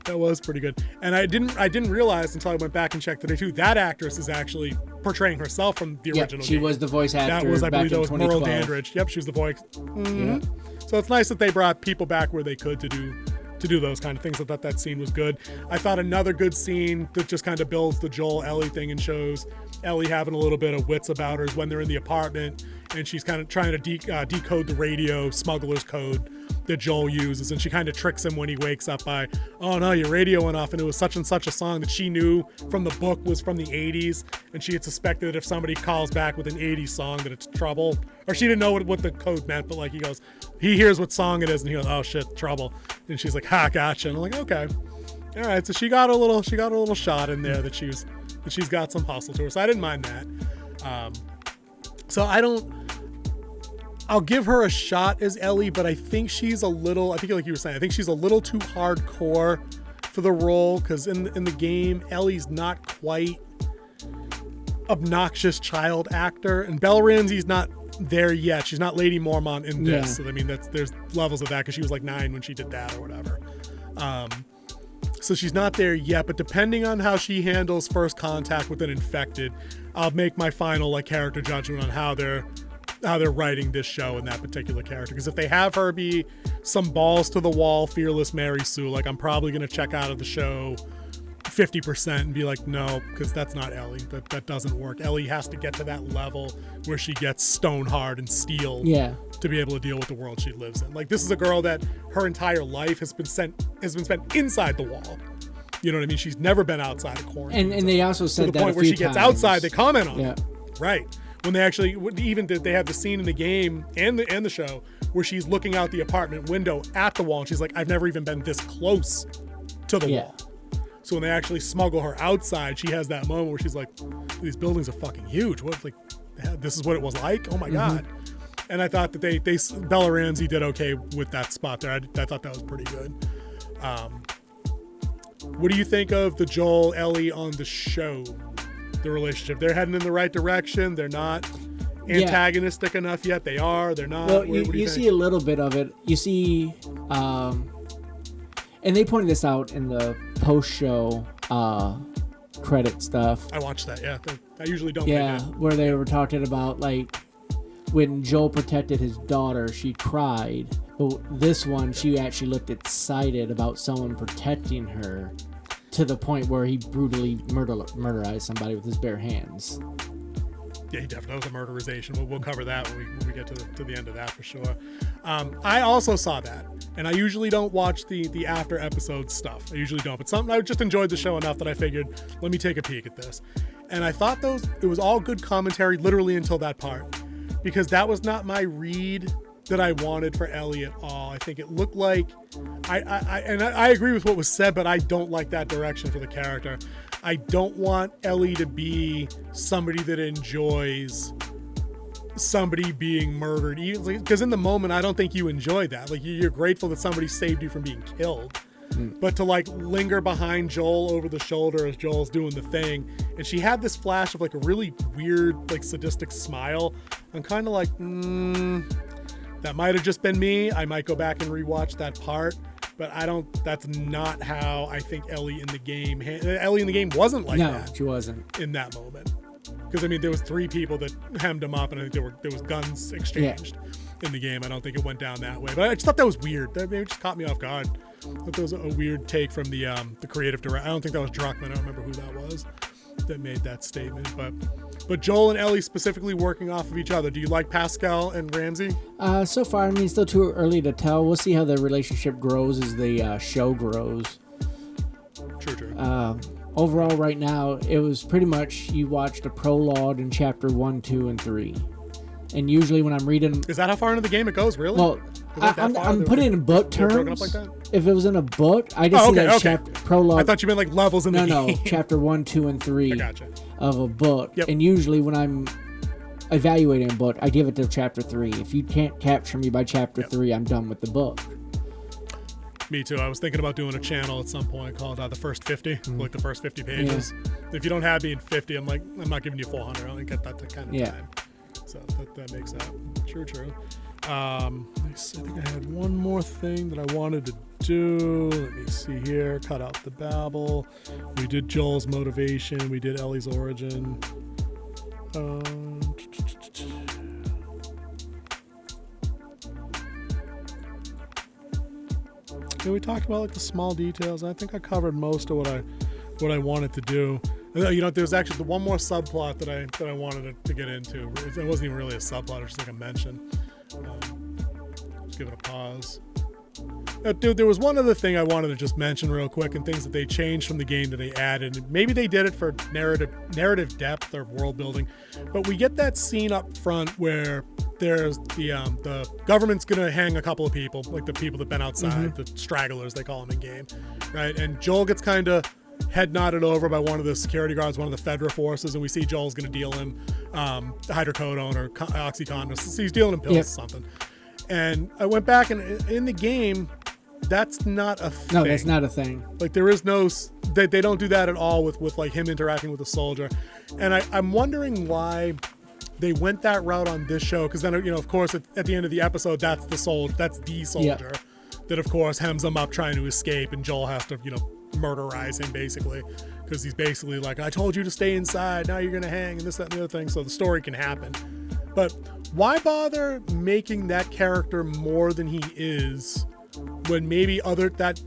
That was pretty good. And I didn't realize until I went back and checked today too, that actress is actually portraying herself from the original she game. Was the voice actor. That was, I believe, that was Merle 2012. Dandridge. Yep, she was the voice. Mm-hmm. So it's nice that they brought people back where they could to do those kind of things. I thought that scene was good. I thought another good scene that just kind of builds the Joel Ellie thing and shows Ellie having a little bit of wits about her is when they're in the apartment and she's kind of trying to decode the radio smuggler's code that Joel uses, and she kind of tricks him when he wakes up by, oh no, your radio went off, and it was such and such a song that she knew from the book was from the 80s, and she had suspected that if somebody calls back with an 80s song that it's trouble, or she didn't know what the code meant, but like he hears what song it is, and he goes, oh shit, trouble, and she's like, ha, gotcha, and I'm like, okay, all right, so she got a little shot in there that she's got some hustle to her, so I didn't mind that. I'll give her a shot as Ellie, but I think she's like you were saying, I think she's a little too hardcore for the role, because in the game, Ellie's not quite obnoxious child actor, and Bella Ramsey's not there yet. She's not Lady Mormont in this. Yeah. So I mean, there's levels of that, because she was like 9 when she did that or whatever. So she's not there yet, but depending on how she handles first contact with an infected, I'll make my final character judgment on how they're writing this show and that particular character. Because if they have her be some balls to the wall, fearless Mary Sue, I'm probably going to check out of the show 50% and be like, no, because that's not Ellie. That doesn't work. Ellie has to get to that level where she gets stone hard and steel to be able to deal with the world she lives in. This is a girl that her entire life has been spent inside the wall. You know what I mean? She's never been outside of quarantine. And they also said to the that point where she gets outside, they comment on it. Right. When they actually, they have the scene in the game and the show where she's looking out the apartment window at the wall, and she's like, I've never even been this close to the wall. So when they actually smuggle her outside, she has that moment where she's like, these buildings are fucking huge. This is what it was like? Oh my God. And I thought that Bella Ramsey did okay with that spot there. I thought that was pretty good. What do you think of the Joel Ellie on the show? The relationship, they're heading in the right direction. They're not antagonistic enough yet. They are. They're not. Well, you see a little bit of it. You see, and they pointed this out in the post-show credit stuff. I watched that. Yeah, I usually don't. Yeah, where they were talking about like when Joel protected his daughter, she cried. But this one, she actually looked excited about someone protecting her, to the point where he brutally murderized somebody with his bare hands. Yeah, he definitely was a murderization. We'll cover that when we get to the end of that for sure. I also saw that, and I usually don't watch the after episode stuff. I usually don't, but I just enjoyed the show enough that I figured, let me take a peek at this. And I thought it was all good commentary literally until that part, because that was not my read that I wanted for Ellie at all. I think it looked like I agree with what was said, but I don't like that direction for the character. I don't want Ellie to be somebody that enjoys somebody being murdered, because in the moment I don't think you enjoy that. Like, you're grateful that somebody saved you from being killed. But to like linger behind Joel over the shoulder as Joel's doing the thing, and she had this flash of like a really weird, like sadistic smile. I'm kind of like, that might have just been me. I might go back and rewatch that part, but that's not how I think Ellie in the game wasn't like that. No, she wasn't in that moment. Because I mean, there was 3 people that hemmed him up, and I think there was guns exchanged in the game. I don't think it went down that way, but I just thought that was weird. That maybe just caught me off guard. I thought that was a weird take from the creative director. I don't think that was Druckmann. I don't remember who that was that made that statement. But Joel and Ellie specifically working off of each other. Do you like Pascal and Ramsey? So far, I mean, it's still too early to tell. We'll see how the relationship grows as the show grows. True. Overall, right now, it was pretty much you watched a prologue in chapter 1, 2, and 3. And usually when I'm reading... Is that how far into the game it goes, really? Well, I'm putting it in book terms. Like that? If it was in a book, I just see that chapter prologue. I thought you meant like levels in the game. No, chapter 1, 2, and 3 I gotcha. of a book. Yep. And usually when I'm evaluating a book, I give it to chapter 3. If you can't capture me by chapter 3, I'm done with the book. Me too. I was thinking about doing a channel at some point called The First 50, like the first 50 pages. Yeah. If you don't have me in 50, I'm not giving you 400. I only get that kind of time. So that makes that true. I think I had one more thing that I wanted to do. Let me see here. Cut out the babble. We did Joel's motivation. We did Ellie's origin. We talked about like the small details. I think I covered most of what I wanted to do. There's actually the one more subplot that I wanted to get into. It wasn't even really a subplot; it was just like a mention. Just give it a pause. Dude, there was one other thing I wanted to just mention real quick, and things that they changed from the game that they added. Maybe they did it for narrative depth or world building, but we get that scene up front where there's the government's gonna hang a couple of people, like the people that've been outside, the stragglers they call them in game, right? And Joel gets kind of head nodded over by one of the security guards, one of the Fedra forces, and we see Joel's gonna deal him hydrocodone or Oxycontin. So he's dealing him pills or something. And I went back, and in the game, that's not a thing. No, that's not a thing. Like, there is no... They don't do that at all with like him interacting with a soldier. And I'm wondering why they went that route on this show, because then, of course, at the end of the episode, that's the soldier that, of course, hems him up trying to escape, and Joel has to, murderize him, basically, because he's basically like, I told you to stay inside, now you're going to hang, and this, that, and the other thing, so the story can happen. But why bother making that character more than he is when maybe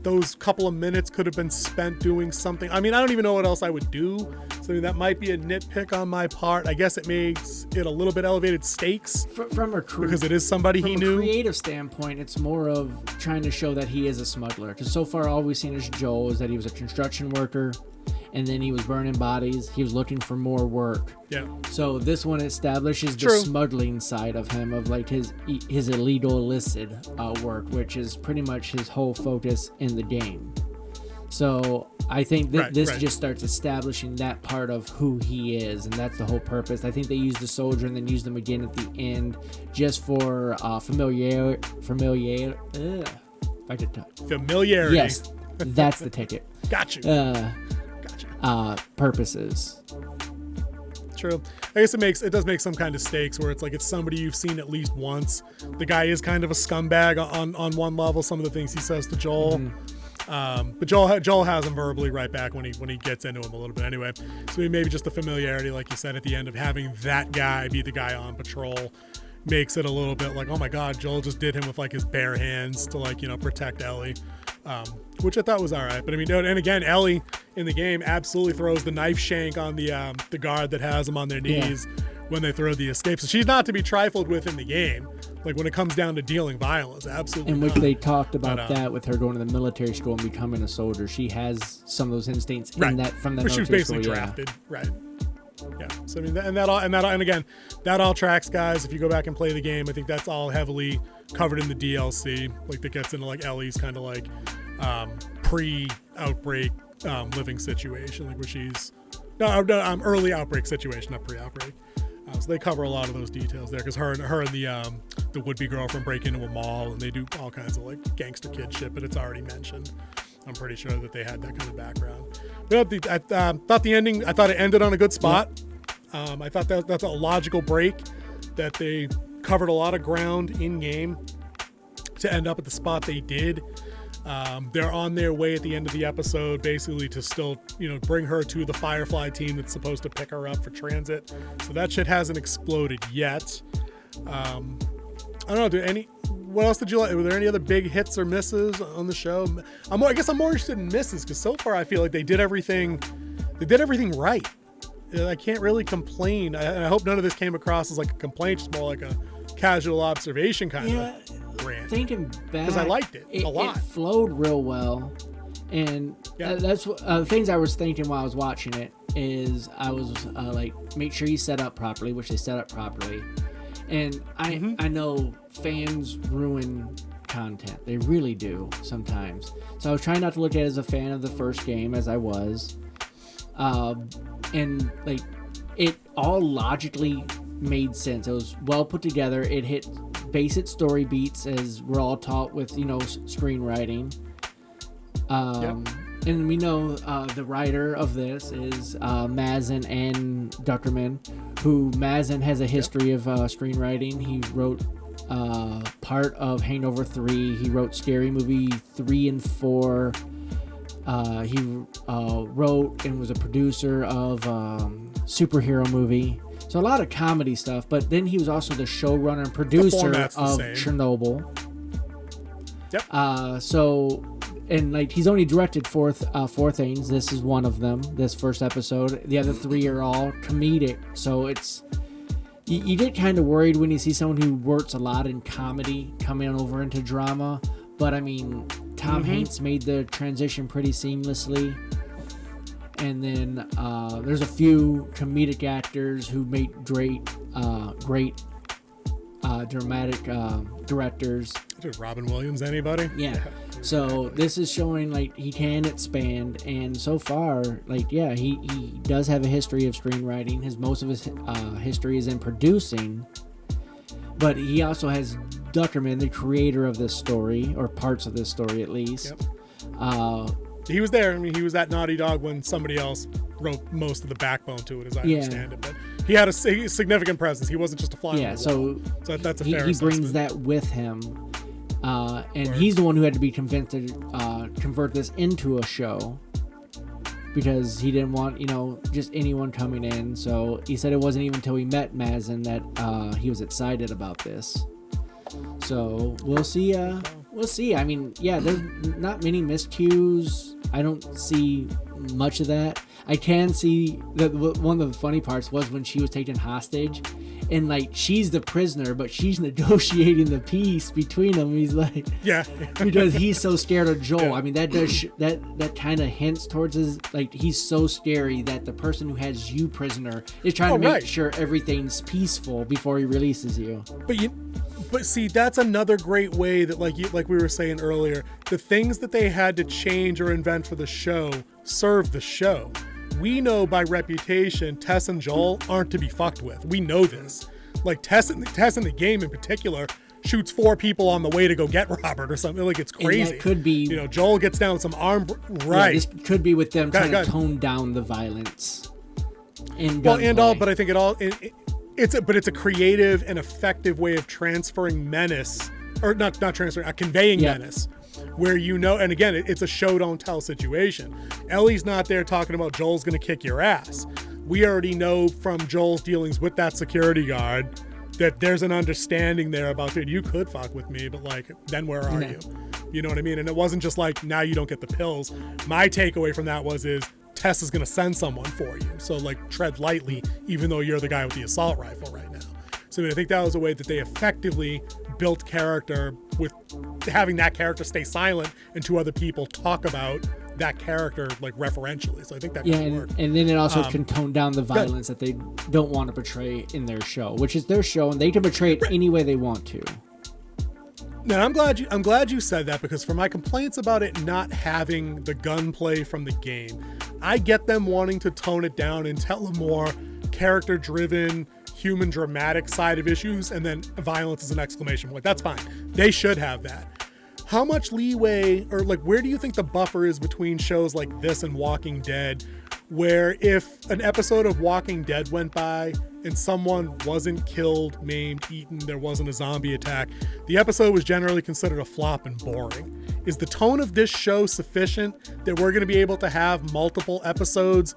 those couple of minutes could have been spent doing something? I mean, I don't even know what else I would do. So that might be a nitpick on my part. I guess it makes it a little bit elevated stakes because it is somebody he knew. From a creative standpoint, it's more of trying to show that he is a smuggler. Because so far, all we've seen as Joel is that he was a construction worker, and then he was burning bodies. He was looking for more work. Yeah. So this one establishes the smuggling side of him, of like his illegal illicit work, which is pretty much his whole focus in the game. So I think this just starts establishing that part of who he is, and that's the whole purpose. I think they used the soldier and then used them again at the end just for familiarity. Familiarity. Yes, That's the ticket. Got you. Purposes. True. I guess it does make some kind of stakes where it's like it's somebody you've seen at least once. The guy is kind of a scumbag on one level. Some of the things he says to Joel, but Joel has him verbally right back when he gets into him a little bit anyway. So maybe just the familiarity, like you said at the end, of having that guy be the guy on patrol makes it a little bit like, oh my God, Joel just did him with like his bare hands to like, protect Ellie, which I thought was all right. But I mean, and again, Ellie in the game absolutely throws the knife shank on the guard that has them on their knees when they throw the escape. So she's not to be trifled with in the game. Like when it comes down to dealing violence, absolutely. In which they talked about that with her going to the military school and becoming a soldier. She has some of those instincts in that from the military school. She was basically drafted, right? Yeah. So I mean, and again, that all tracks, guys. If you go back and play the game, I think that's all heavily covered in the DLC. Like that gets into like Ellie's kind of like pre-outbreak living situation, like where she's early outbreak situation, not pre-outbreak. So they cover a lot of those details there because her and the would-be girlfriend break into a mall and they do all kinds of like gangster kid shit, but it's already mentioned. I'm pretty sure that they had that kind of background. But I thought the ending, I thought it ended on a good spot. I thought that's a logical break, that they covered a lot of ground in game to end up at the spot they did. They're on their way at the end of the episode basically to still, bring her to the Firefly team that's supposed to pick her up for transit. So that shit hasn't exploded yet. I don't know, what else did you like? Were there any other big hits or misses on the show? I guess I'm more interested in misses because so far I feel like they did everything right. I can't really complain. I hope none of this came across as like a complaint, just more like a casual observation kind of rant. Thinking back, because I liked it a lot. It flowed real well, and that's things I was thinking while I was watching it. Is I was like, make sure you set up properly, which they set up properly. And I know fans ruin content. They really do sometimes. So I was trying not to look at it as a fan of the first game as I was. And like it all logically made sense. It was well put together. It hit basic story beats as we're all taught with, screenwriting. And we know the writer of this is Mazin and Duckerman, who Mazin has a history of screenwriting. He wrote part of Hangover 3. He wrote Scary Movie 3 and 4. He wrote and was a producer of superhero movie. So a lot of comedy stuff. But then he was also the showrunner and producer of Chernobyl. Yep. And like he's only directed four things. This is one of them. This first episode. The other three are all comedic. So it's you get kind of worried when you see someone who works a lot in comedy coming over into drama. But I mean, Tom Hanks made the transition pretty seamlessly. And then there's a few comedic actors who made great dramatic directors. Robin Williams, anybody? Yeah. So this is showing like he can expand, and so far, like he does have a history of screenwriting. Most of his history is in producing, but he also has Duckerman, the creator of this story, or parts of this story at least. Yep. He was there. I mean, he was at Naughty Dog when somebody else wrote most of the backbone to it, as I understand it. But he had a significant presence. He wasn't just a fly on the wall. So that's a fair assessment. He brings that with him. And he's the one who had to be convinced to convert this into a show because he didn't want, just anyone coming in. So he said it wasn't even until we met Mazin that he was excited about this. So we'll see. We'll see. I mean, there's not many miscues. I don't see much of that. I can see that one of the funny parts was when she was taken hostage, and like she's the prisoner, but she's negotiating the peace between them. He's like, because he's so scared of Joel. Yeah. I mean, that does that kind of hints towards his like he's so scary that the person who has you prisoner is trying to make sure everything's peaceful before he releases you. But see, that's another great way that like we were saying earlier, the things that they had to change or invent for the show serve the show. We know by reputation Tess and Joel aren't to be fucked with. We know this. Like Tess in the game in particular shoots 4 people on the way to go get Robert or something. Like, it's crazy. And that could be, Joel gets down with some arm, right? Yeah, this could be with them trying to tone down the violence. But I think it's a creative and effective way of transferring menace, or not transferring, conveying menace, where and again, it's a show don't tell situation. Ellie's not there talking about Joel's going to kick your ass. We already know from Joel's dealings with that security guard that there's an understanding there about, dude, you could fuck with me, but like, then where are you? You know what I mean? And it wasn't just like, now you don't get the pills. My takeaway from that is Tess is going to send someone for you. So like, tread lightly, even though you're the guy with the assault rifle right now. So I think that was a way that they effectively built character with having that character stay silent and 2 other people talk about that character like referentially. So I think that worked. And then it also can tone down the violence that they don't want to portray in their show, which is their show, and they can portray it any way they want to. Now, I'm glad you said that, because for my complaints about it not having the gunplay from the game, I get them wanting to tone it down and tell a more character-driven, human dramatic side of issues, and then violence is an exclamation point. That's fine. They should have that. How much leeway, or like, where do you think the buffer is between shows like this and Walking Dead, where if an episode of Walking Dead went by and someone wasn't killed, maimed, eaten, there wasn't a zombie attack, the episode was generally considered a flop and boring? Is the tone of this show sufficient that we're going to be able to have multiple episodes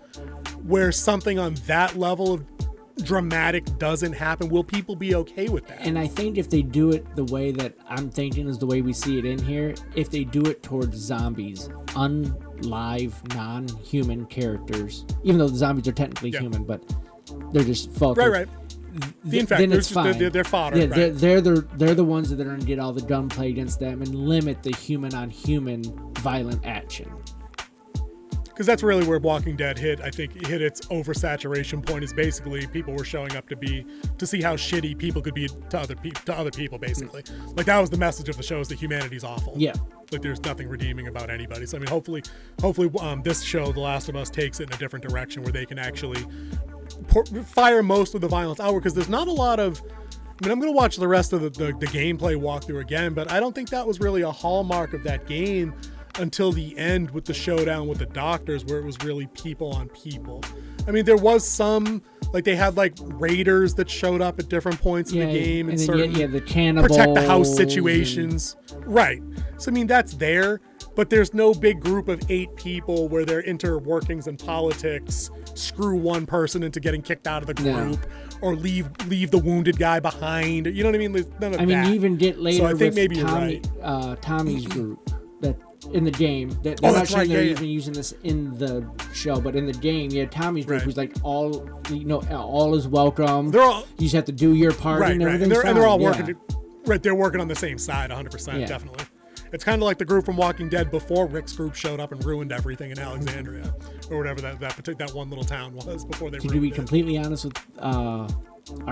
where something on that level of dramatic doesn't happen? Will people be okay with that? And I think if they do it the way that I'm thinking is the way we see it in here, if they do it towards zombies, unlive, non-human characters, even though the zombies are technically human, but they're just faulty. Right. The infected, then it's fine. They're fodder. Yeah, right. they're the ones that are going to get all the gunplay against them and limit the human-on-human violent action. Because that's really where Walking Dead hit its oversaturation point, is basically people were showing up to see how shitty people could be to other people, basically. Like, that was the message of the show, is that humanity's awful. Yeah. Like, there's nothing redeeming about anybody. So I mean, hopefully this show, The Last of Us, takes it in a different direction where they can actually fire most of the violence outward, because there's not a lot of, I mean, I'm going to watch the rest of the gameplay walkthrough again, but I don't think that was really a hallmark of that game until the end with the showdown with the doctors, where it was really people on people. I mean, there was some, like, they had like raiders that showed up at different points in the game and certain the cannibals, protect the house situations. Right. So I mean, that's there, but there's no big group of 8 people where their interworkings in politics screw one person into getting kicked out of the group, or leave the wounded guy behind. You know what I mean? There's none of that. I mean, you even get later, so I think maybe Tommy, you're right. Tommy's group that in the game, that they're not sure they're even using this in the show, but in the game, you had Tommy's group, who's like, all is welcome. They're all, you just have to do your part, and everything's fine. And they're all working. Right, they're working on the same side, 100%, definitely. It's kind of like the group from Walking Dead before Rick's group showed up and ruined everything in Alexandria, or whatever that one little town was before they. To be completely honest with our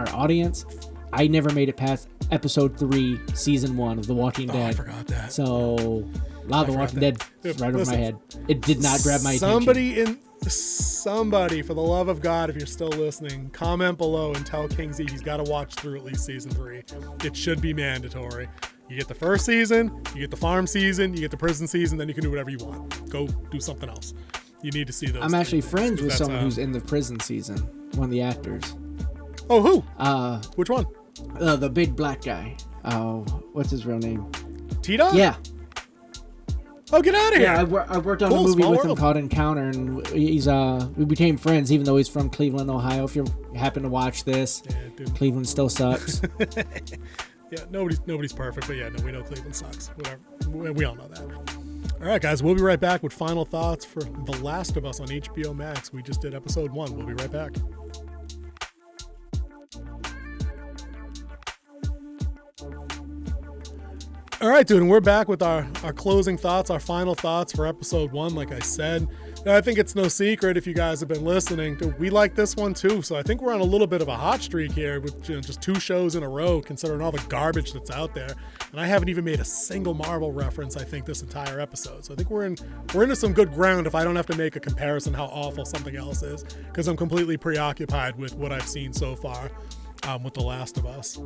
audience, I never made it past episode 3, season 1 of The Walking Dead. I forgot that. So a lot of The Walking Dead right over my head. It did not grab my attention. Somebody, for the love of God, if you're still listening, comment below and tell King Z he's got to watch through at least season 3. It should be mandatory. You get the first season, you get the farm season, you get the prison season, then you can do whatever you want. Go do something else. You need to see those. I'm actually friends with someone who's in the prison season, one of the actors. Oh, who? Which one? The big black guy. Oh, what's his real name? T-Dog? Yeah. Oh, get out of here! Yeah, I worked on a movie with him called Encounter, and we became friends, even though he's from Cleveland, Ohio. If you happen to watch this, Cleveland still sucks. Yeah, nobody's perfect, but we know Cleveland sucks. Whatever, we all know that. All right, guys, we'll be right back with final thoughts for The Last of Us on HBO Max. We just did episode 1. We'll be right back. All right, dude, and we're back with our closing thoughts, our final thoughts for episode 1, like I said. Now, I think it's no secret, if you guys have been listening, we like this one too. So I think we're on a little bit of a hot streak here with just 2 shows in a row, considering all the garbage that's out there. And I haven't even made a single Marvel reference, I think, this entire episode. So I think we're into some good ground if I don't have to make a comparison how awful something else is, because I'm completely preoccupied with what I've seen so far. with The Last of Us.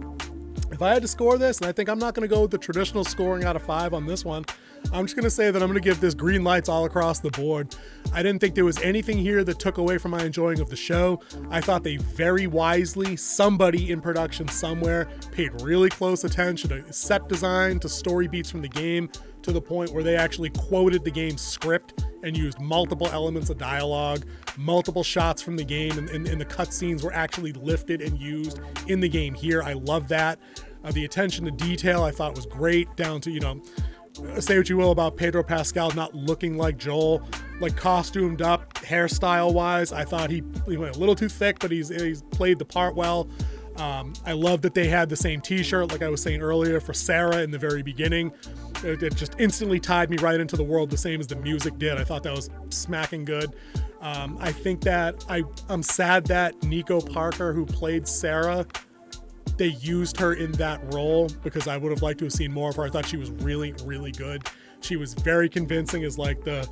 If I had to score this, and I think I'm not going to go with the traditional scoring out of 5 on this one, I'm just going to say that I'm going to give this green lights all across the board. I didn't think there was anything here that took away from my enjoying of the show. I thought they very wisely, somebody in production somewhere, paid really close attention to set design, to story beats from the game, to the point where they actually quoted the game's script and used multiple elements of dialogue, multiple shots from the game, and the cutscenes were actually lifted and used in the game here. I love that. The attention to detail I thought was great, down to, say what you will about Pedro Pascal not looking like Joel, like costumed up, hairstyle wise. I thought he went a little too thick, but he's played the part well. I love that they had the same t-shirt, like I was saying earlier, for Sarah in the very beginning. It just instantly tied me right into the world, the same as the music did. I thought that was smacking good. I think that I'm sad that Nico Parker, who played Sarah, they used her in that role, because I would have liked to have seen more of her. I thought she was really, really good. She was very convincing as like the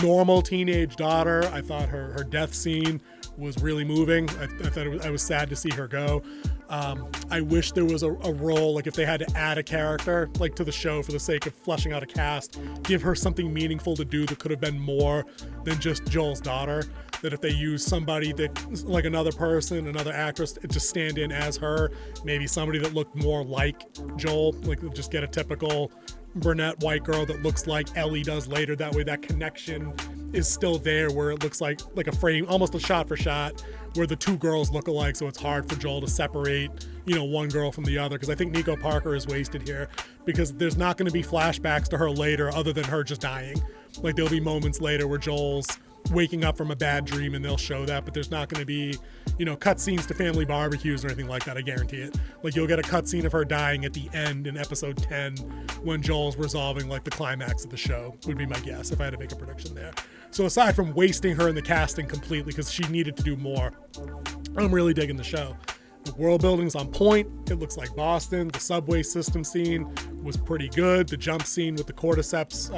normal teenage daughter. I thought her death scene was really moving. I thought I was sad to see her go. I wish there was a role, like if they had to add a character like to the show for the sake of fleshing out a cast, give her something meaningful to do that could have been more than just Joel's daughter. That if they use somebody that, like another person, another actress, to just stand in as her, maybe somebody that looked more like Joel, like just get a typical brunette white girl that looks like Ellie does later. That way that connection is still there, where it looks like a frame, almost a shot for shot, where the two girls look alike, so it's hard for Joel to separate, one girl from the other. Because I think Nico Parker is wasted here, because there's not going to be flashbacks to her later other than her just dying. Like there'll be moments later where Joel's waking up from a bad dream and they'll show that, but there's not going to be, cutscenes to family barbecues or anything like that. I guarantee it. Like you'll get a cutscene of her dying at the end in episode 10 when Joel's resolving like the climax of the show, would be my guess if I had to make a prediction there. So aside from wasting her in the casting completely because she needed to do more, I'm really digging the show. The world building's on point. It looks like Boston. The subway system scene was pretty good. The jump scene with the cordyceps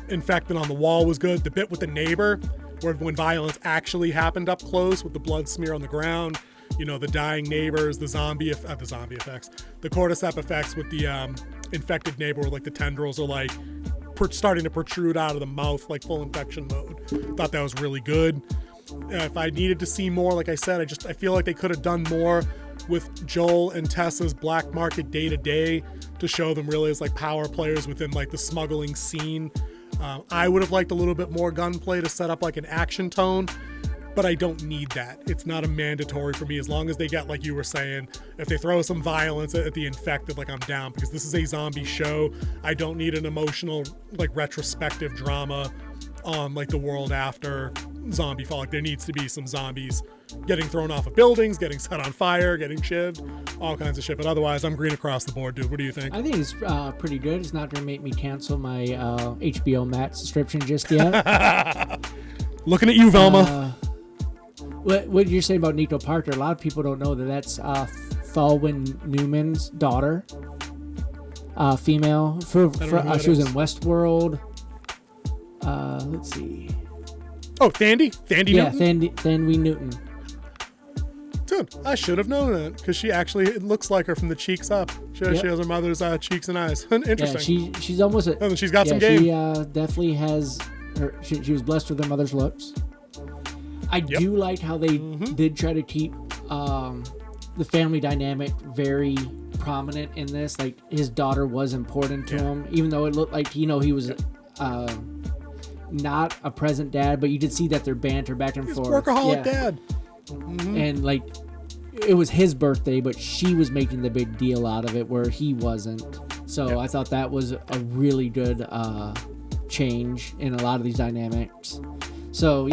infected on the wall was good. The bit with the neighbor, where when violence actually happened up close with the blood smear on the ground, the dying neighbors, the zombie effects, the cordyceps effects with the infected neighbor, where like the tendrils are like starting to protrude out of the mouth, like full infection mode. Thought that was really good. If I needed to see more, like I said, I feel like they could have done more with Joel and Tessa's black market day to day to show them really as like power players within like the smuggling scene. I would have liked a little bit more gunplay to set up like an action tone, but I don't need that. It's not a mandatory for me, as long as they get, like you were saying, if they throw some violence at the infected, like I'm down, because this is a zombie show. I don't need an emotional, like retrospective drama on like the world after zombie fall. Like there needs to be some zombies getting thrown off of buildings, getting set on fire, getting shivved, all kinds of shit. But otherwise, I'm green across the board, dude. What do you think? I think it's pretty good. It's not going to make me cancel my HBO Max subscription just yet. Looking at you, Velma. What you're saying about Nico Parker, a lot of people don't know that that's Thalwyn Newman's daughter. Female. She was in Westworld. Let's see. Oh, Thandie Newton? Yeah, Thandie Newton. Dude, I should have known that, because she actually, it looks like her from the cheeks up. She has her mother's cheeks and eyes. Interesting. Yeah, she's almost and she's got some game. She definitely has she was blessed with her mother's looks. I do like how they did try to keep the family dynamic very prominent in this. Like his daughter was important to him, even though it looked like he was not a present dad, but you did see that their banter back and forth. Workaholic dad. Mm-hmm. And like it was his birthday, but she was making the big deal out of it where he wasn't. So I thought that was a really good change in a lot of these dynamics. So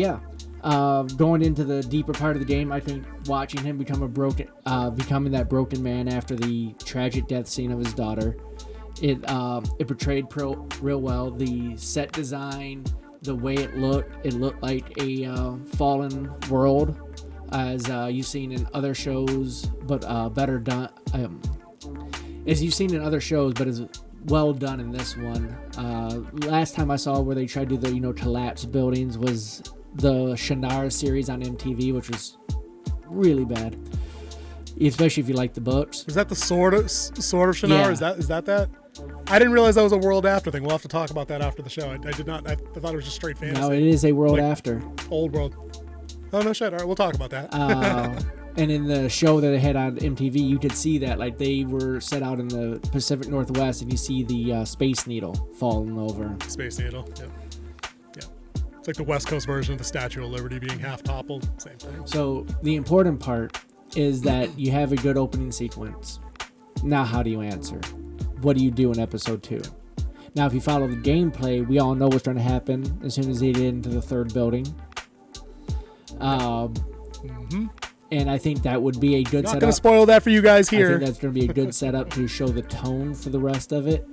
going into the deeper part of the game, I think watching him becoming that broken man after the tragic death scene of his daughter, it portrayed real well. The set design, the way it looked like a fallen world, as you've seen in other shows, but better done. As you've seen in other shows, but is well done in this one. Last time I saw where they tried to do the collapse buildings was the Shannara series on MTV, which was really bad. especially if you like the books. Is that the sword of Shannara? Yeah. Is that? I didn't realize that was a world after thing. We'll have to talk about that after the show. I did not. I thought it was just straight fantasy. No, it is a world after. Old world. Oh no shit! All right, we'll talk about that. And in the show that they had on MTV, you could see that like they were set out in the Pacific Northwest, and you see the Space Needle falling over. Space Needle. Yeah. It's like the West Coast version of the Statue of Liberty being half toppled. Same thing. So the important part is that you have a good opening sequence. Now, how do you answer? What do you do in episode 2? Now, if you follow the gameplay, we all know what's going to happen as soon as they get into the third building. And I think that would be a good setup. Not going to spoil that for you guys here. I think that's going to be a good setup to show the tone for the rest of it.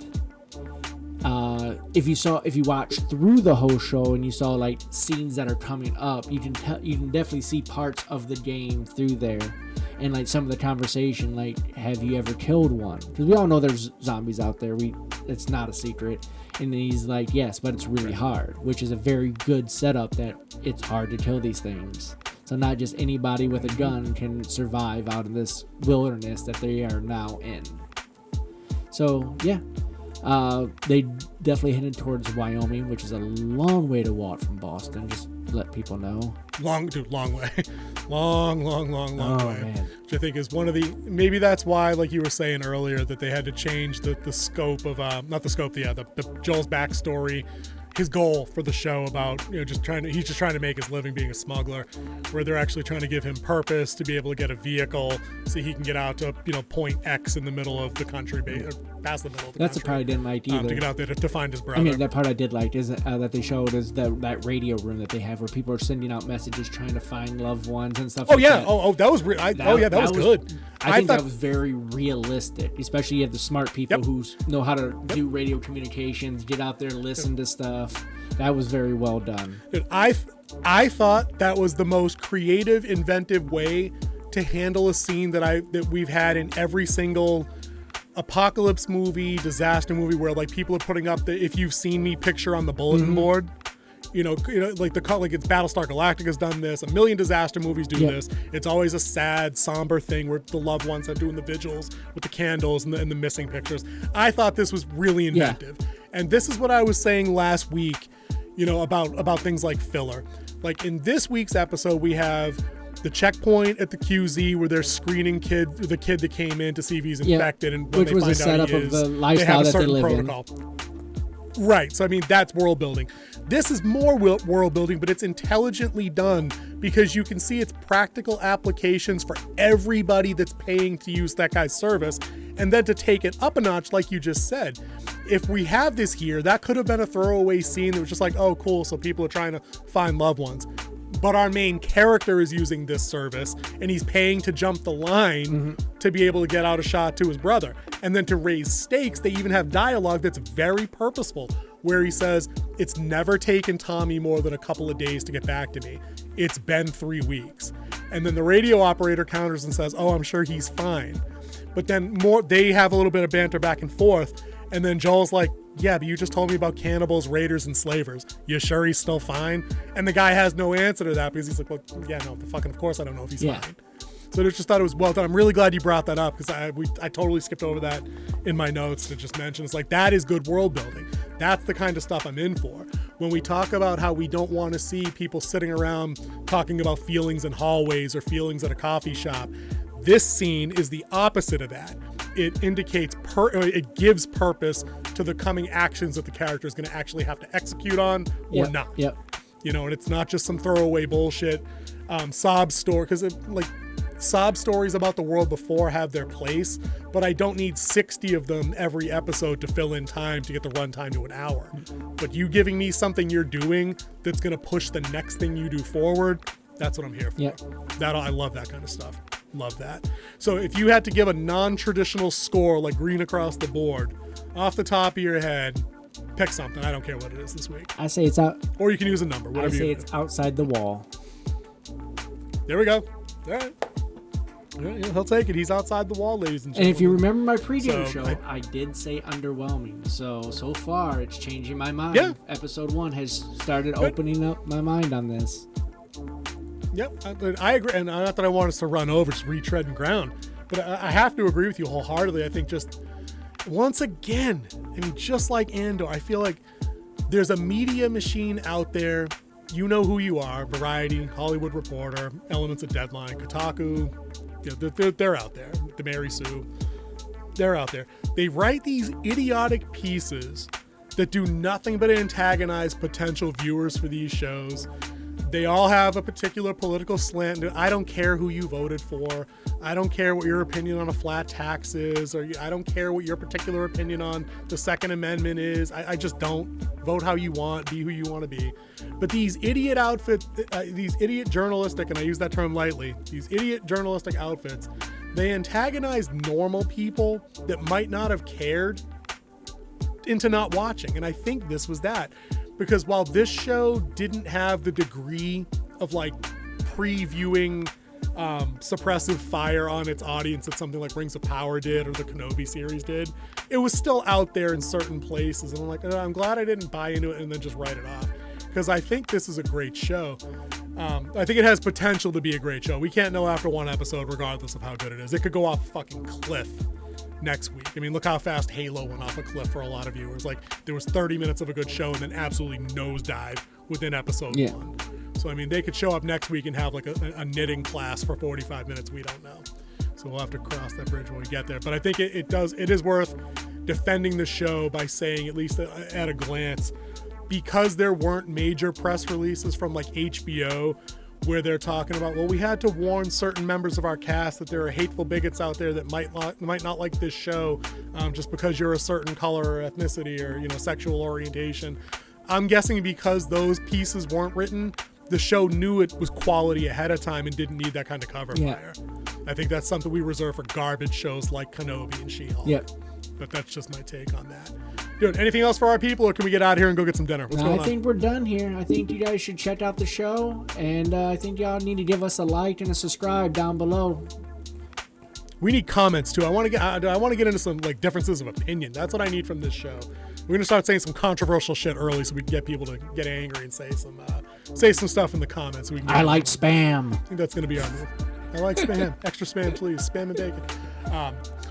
If you watch through the whole show and you saw like scenes that are coming up, you can definitely see parts of the game through there, and like some of the conversation, like, have you ever killed one? Because we all know there's zombies out there. It's not a secret. And he's like, yes, but it's really hard, which is a very good setup that it's hard to kill these things. So not just anybody with a gun can survive out in this wilderness that they are now in. So yeah. They definitely headed towards Wyoming, which is a long way to walk from Boston. Just let people know. Long way. long way. Man. Which I think is one of the, maybe that's why, like you were saying earlier, that they had to change the scope of, not the scope, the Joel's backstory, his goal for the show about, he's just trying to make his living being a smuggler, where they're actually trying to give him purpose to be able to get a vehicle so he can get out to, point X in the middle of the country, or past the middle of the That's country. the part I didn't like either. To get out there to find his brother. I mean, that part I did like is that they showed is that radio room that they have where people are sending out messages trying to find loved ones and stuff. Oh like yeah. That. That was that was good. I think that was very realistic, especially you have the smart people who know how to do radio communications, get out there, listen to stuff. That was very well done. Dude, I thought that was the most creative, inventive way to handle a scene that we've had in every single apocalypse movie, disaster movie, where like people are putting up the "if you've seen me" picture on the bulletin board. Like it's Battlestar Galactica's done this. A million disaster movies do this. It's always a sad, somber thing where the loved ones are doing the vigils with the candles and the missing pictures. I thought this was really inventive, and this is what I was saying last week. About things like filler. Like in this week's episode, we have the checkpoint at the QZ where they're screening the kid that came in to see if he's infected, and when which they was find a setup out he of is, the they lifestyle have a that they certain live protocol. Right. So I mean, that's world building. This is more world building, but it's intelligently done because you can see its practical applications for everybody that's paying to use that guy's service. And then to take it up a notch, like you just said, if we have this here, that could have been a throwaway scene that was just like, oh, cool, so people are trying to find loved ones. But our main character is using this service, and he's paying to jump the line to be able to get out a shot to his brother. And then to raise stakes, they even have dialogue that's very purposeful, where he says, it's never taken Tommy more than a couple of days to get back to me. It's been 3 weeks. And then the radio operator counters and says, oh, I'm sure he's fine. But then they have a little bit of banter back and forth. And then Joel's like, yeah, but you just told me about cannibals, raiders, and slavers. You sure he's still fine? And the guy has no answer to that because he's like, well, yeah, no, of course I don't know if he's fine. So I just thought it was well done. I'm really glad you brought that up because I totally skipped over that in my notes to just mention. It's like, that is good world building. That's the kind of stuff I'm in for. When we talk about how we don't want to see people sitting around talking about feelings in hallways or feelings at a coffee shop, this scene is the opposite of that. It indicates, it gives purpose to the coming actions that the character is going to actually have to execute on or not. Yep. And it's not just some throwaway bullshit sob story, because sob stories about the world before have their place, but I don't need 60 of them every episode to fill in time to get the runtime to an hour. But you giving me something you're doing that's going to push the next thing you do forward, that's what I'm here for. Yep. I love that kind of stuff. Love that. So if you had to give a non-traditional score like green across the board, off the top of your head, pick something. I don't care what it is this week. I say it's out. Or you can use a number. Whatever I say it's outside the wall. There we go. All right. Yeah, he'll take it. He's outside the wall, ladies and gentlemen. And if you remember my pregame show, I did say underwhelming. So far, it's changing my mind. Yeah. Episode 1 has started opening up my mind on this. Yep, I agree. And not that I want us to run over, just retreading ground. But I have to agree with you wholeheartedly. I think just once again, I mean, just like Andor, I feel like there's a media machine out there. You know who you are: Variety, Hollywood Reporter, Elements of Deadline, Kotaku. They're out there. The Mary Sue, they're out there. They write these idiotic pieces that do nothing but antagonize potential viewers for these shows. They all have a particular political slant. I don't care who you voted for. I don't care what your opinion on a flat tax is, or I don't care what your particular opinion on the Second Amendment is. I just don't. Vote how you want, be who you want to be. But these idiot outfits, these idiot journalistic, and I use that term lightly, these idiot journalistic outfits, they antagonize normal people that might not have cared into not watching. And I think this was that. Because while this show didn't have the degree of like previewing suppressive fire on its audience that something like Rings of Power did or the Kenobi series did, it was still out there in certain places. And I'm like, I'm glad I didn't buy into it and then just write it off. Because I think this is a great show. I think it has potential to be a great show. We can't know after one episode, regardless of how good it is. It could go off a fucking cliff next week. I mean, look how fast Halo went off a cliff for a lot of viewers. Like, there was 30 minutes of a good show and then absolutely nosedive within episode 1. So, I mean, they could show up next week and have like a knitting class for 45 minutes. We don't know. So we'll have to cross that bridge when we get there. But I think it is worth defending the show by saying, at least at a glance, because there weren't major press releases from like HBO where they're talking about, well, we had to warn certain members of our cast that there are hateful bigots out there that might not like this show just because you're a certain color or ethnicity or, you know, sexual orientation. I'm guessing because those pieces weren't written, the show knew it was quality ahead of time and didn't need that kind of cover fire. I think that's something we reserve for garbage shows like Kenobi and She-Hulk. Yep. But that's just my take on that. Dude, anything else for our people, or can we get out of here and go get some dinner? What's going on? I think we're done here. I think you guys should check out the show, and I think y'all need to give us a like and a subscribe down below. We need comments too. I want to get into some like differences of opinion. That's what I need from this show. We're gonna start saying some controversial shit early, so we can get people to get angry and say some stuff in the comments. So we can I like spam. I think that's gonna be our move. I like spam. Extra spam, please. Spam and bacon.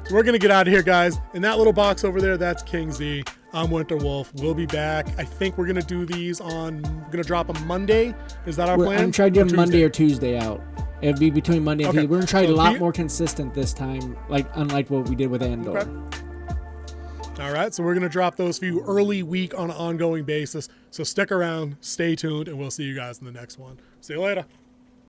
So we're gonna get out of here, guys. In that little box over there, that's King Z. I'm Winter Wolf. We'll be back. I think we're gonna do these we're gonna drop them Monday. Is that our plan? I'm gonna try to do Monday or Tuesday out. It'll be between Monday and Tuesday. We're gonna try a lot more consistent this time, like unlike what we did with Andor. Okay. All right, so we're gonna drop those for you early week on an ongoing basis. So stick around, stay tuned, and we'll see you guys in the next one. See you later.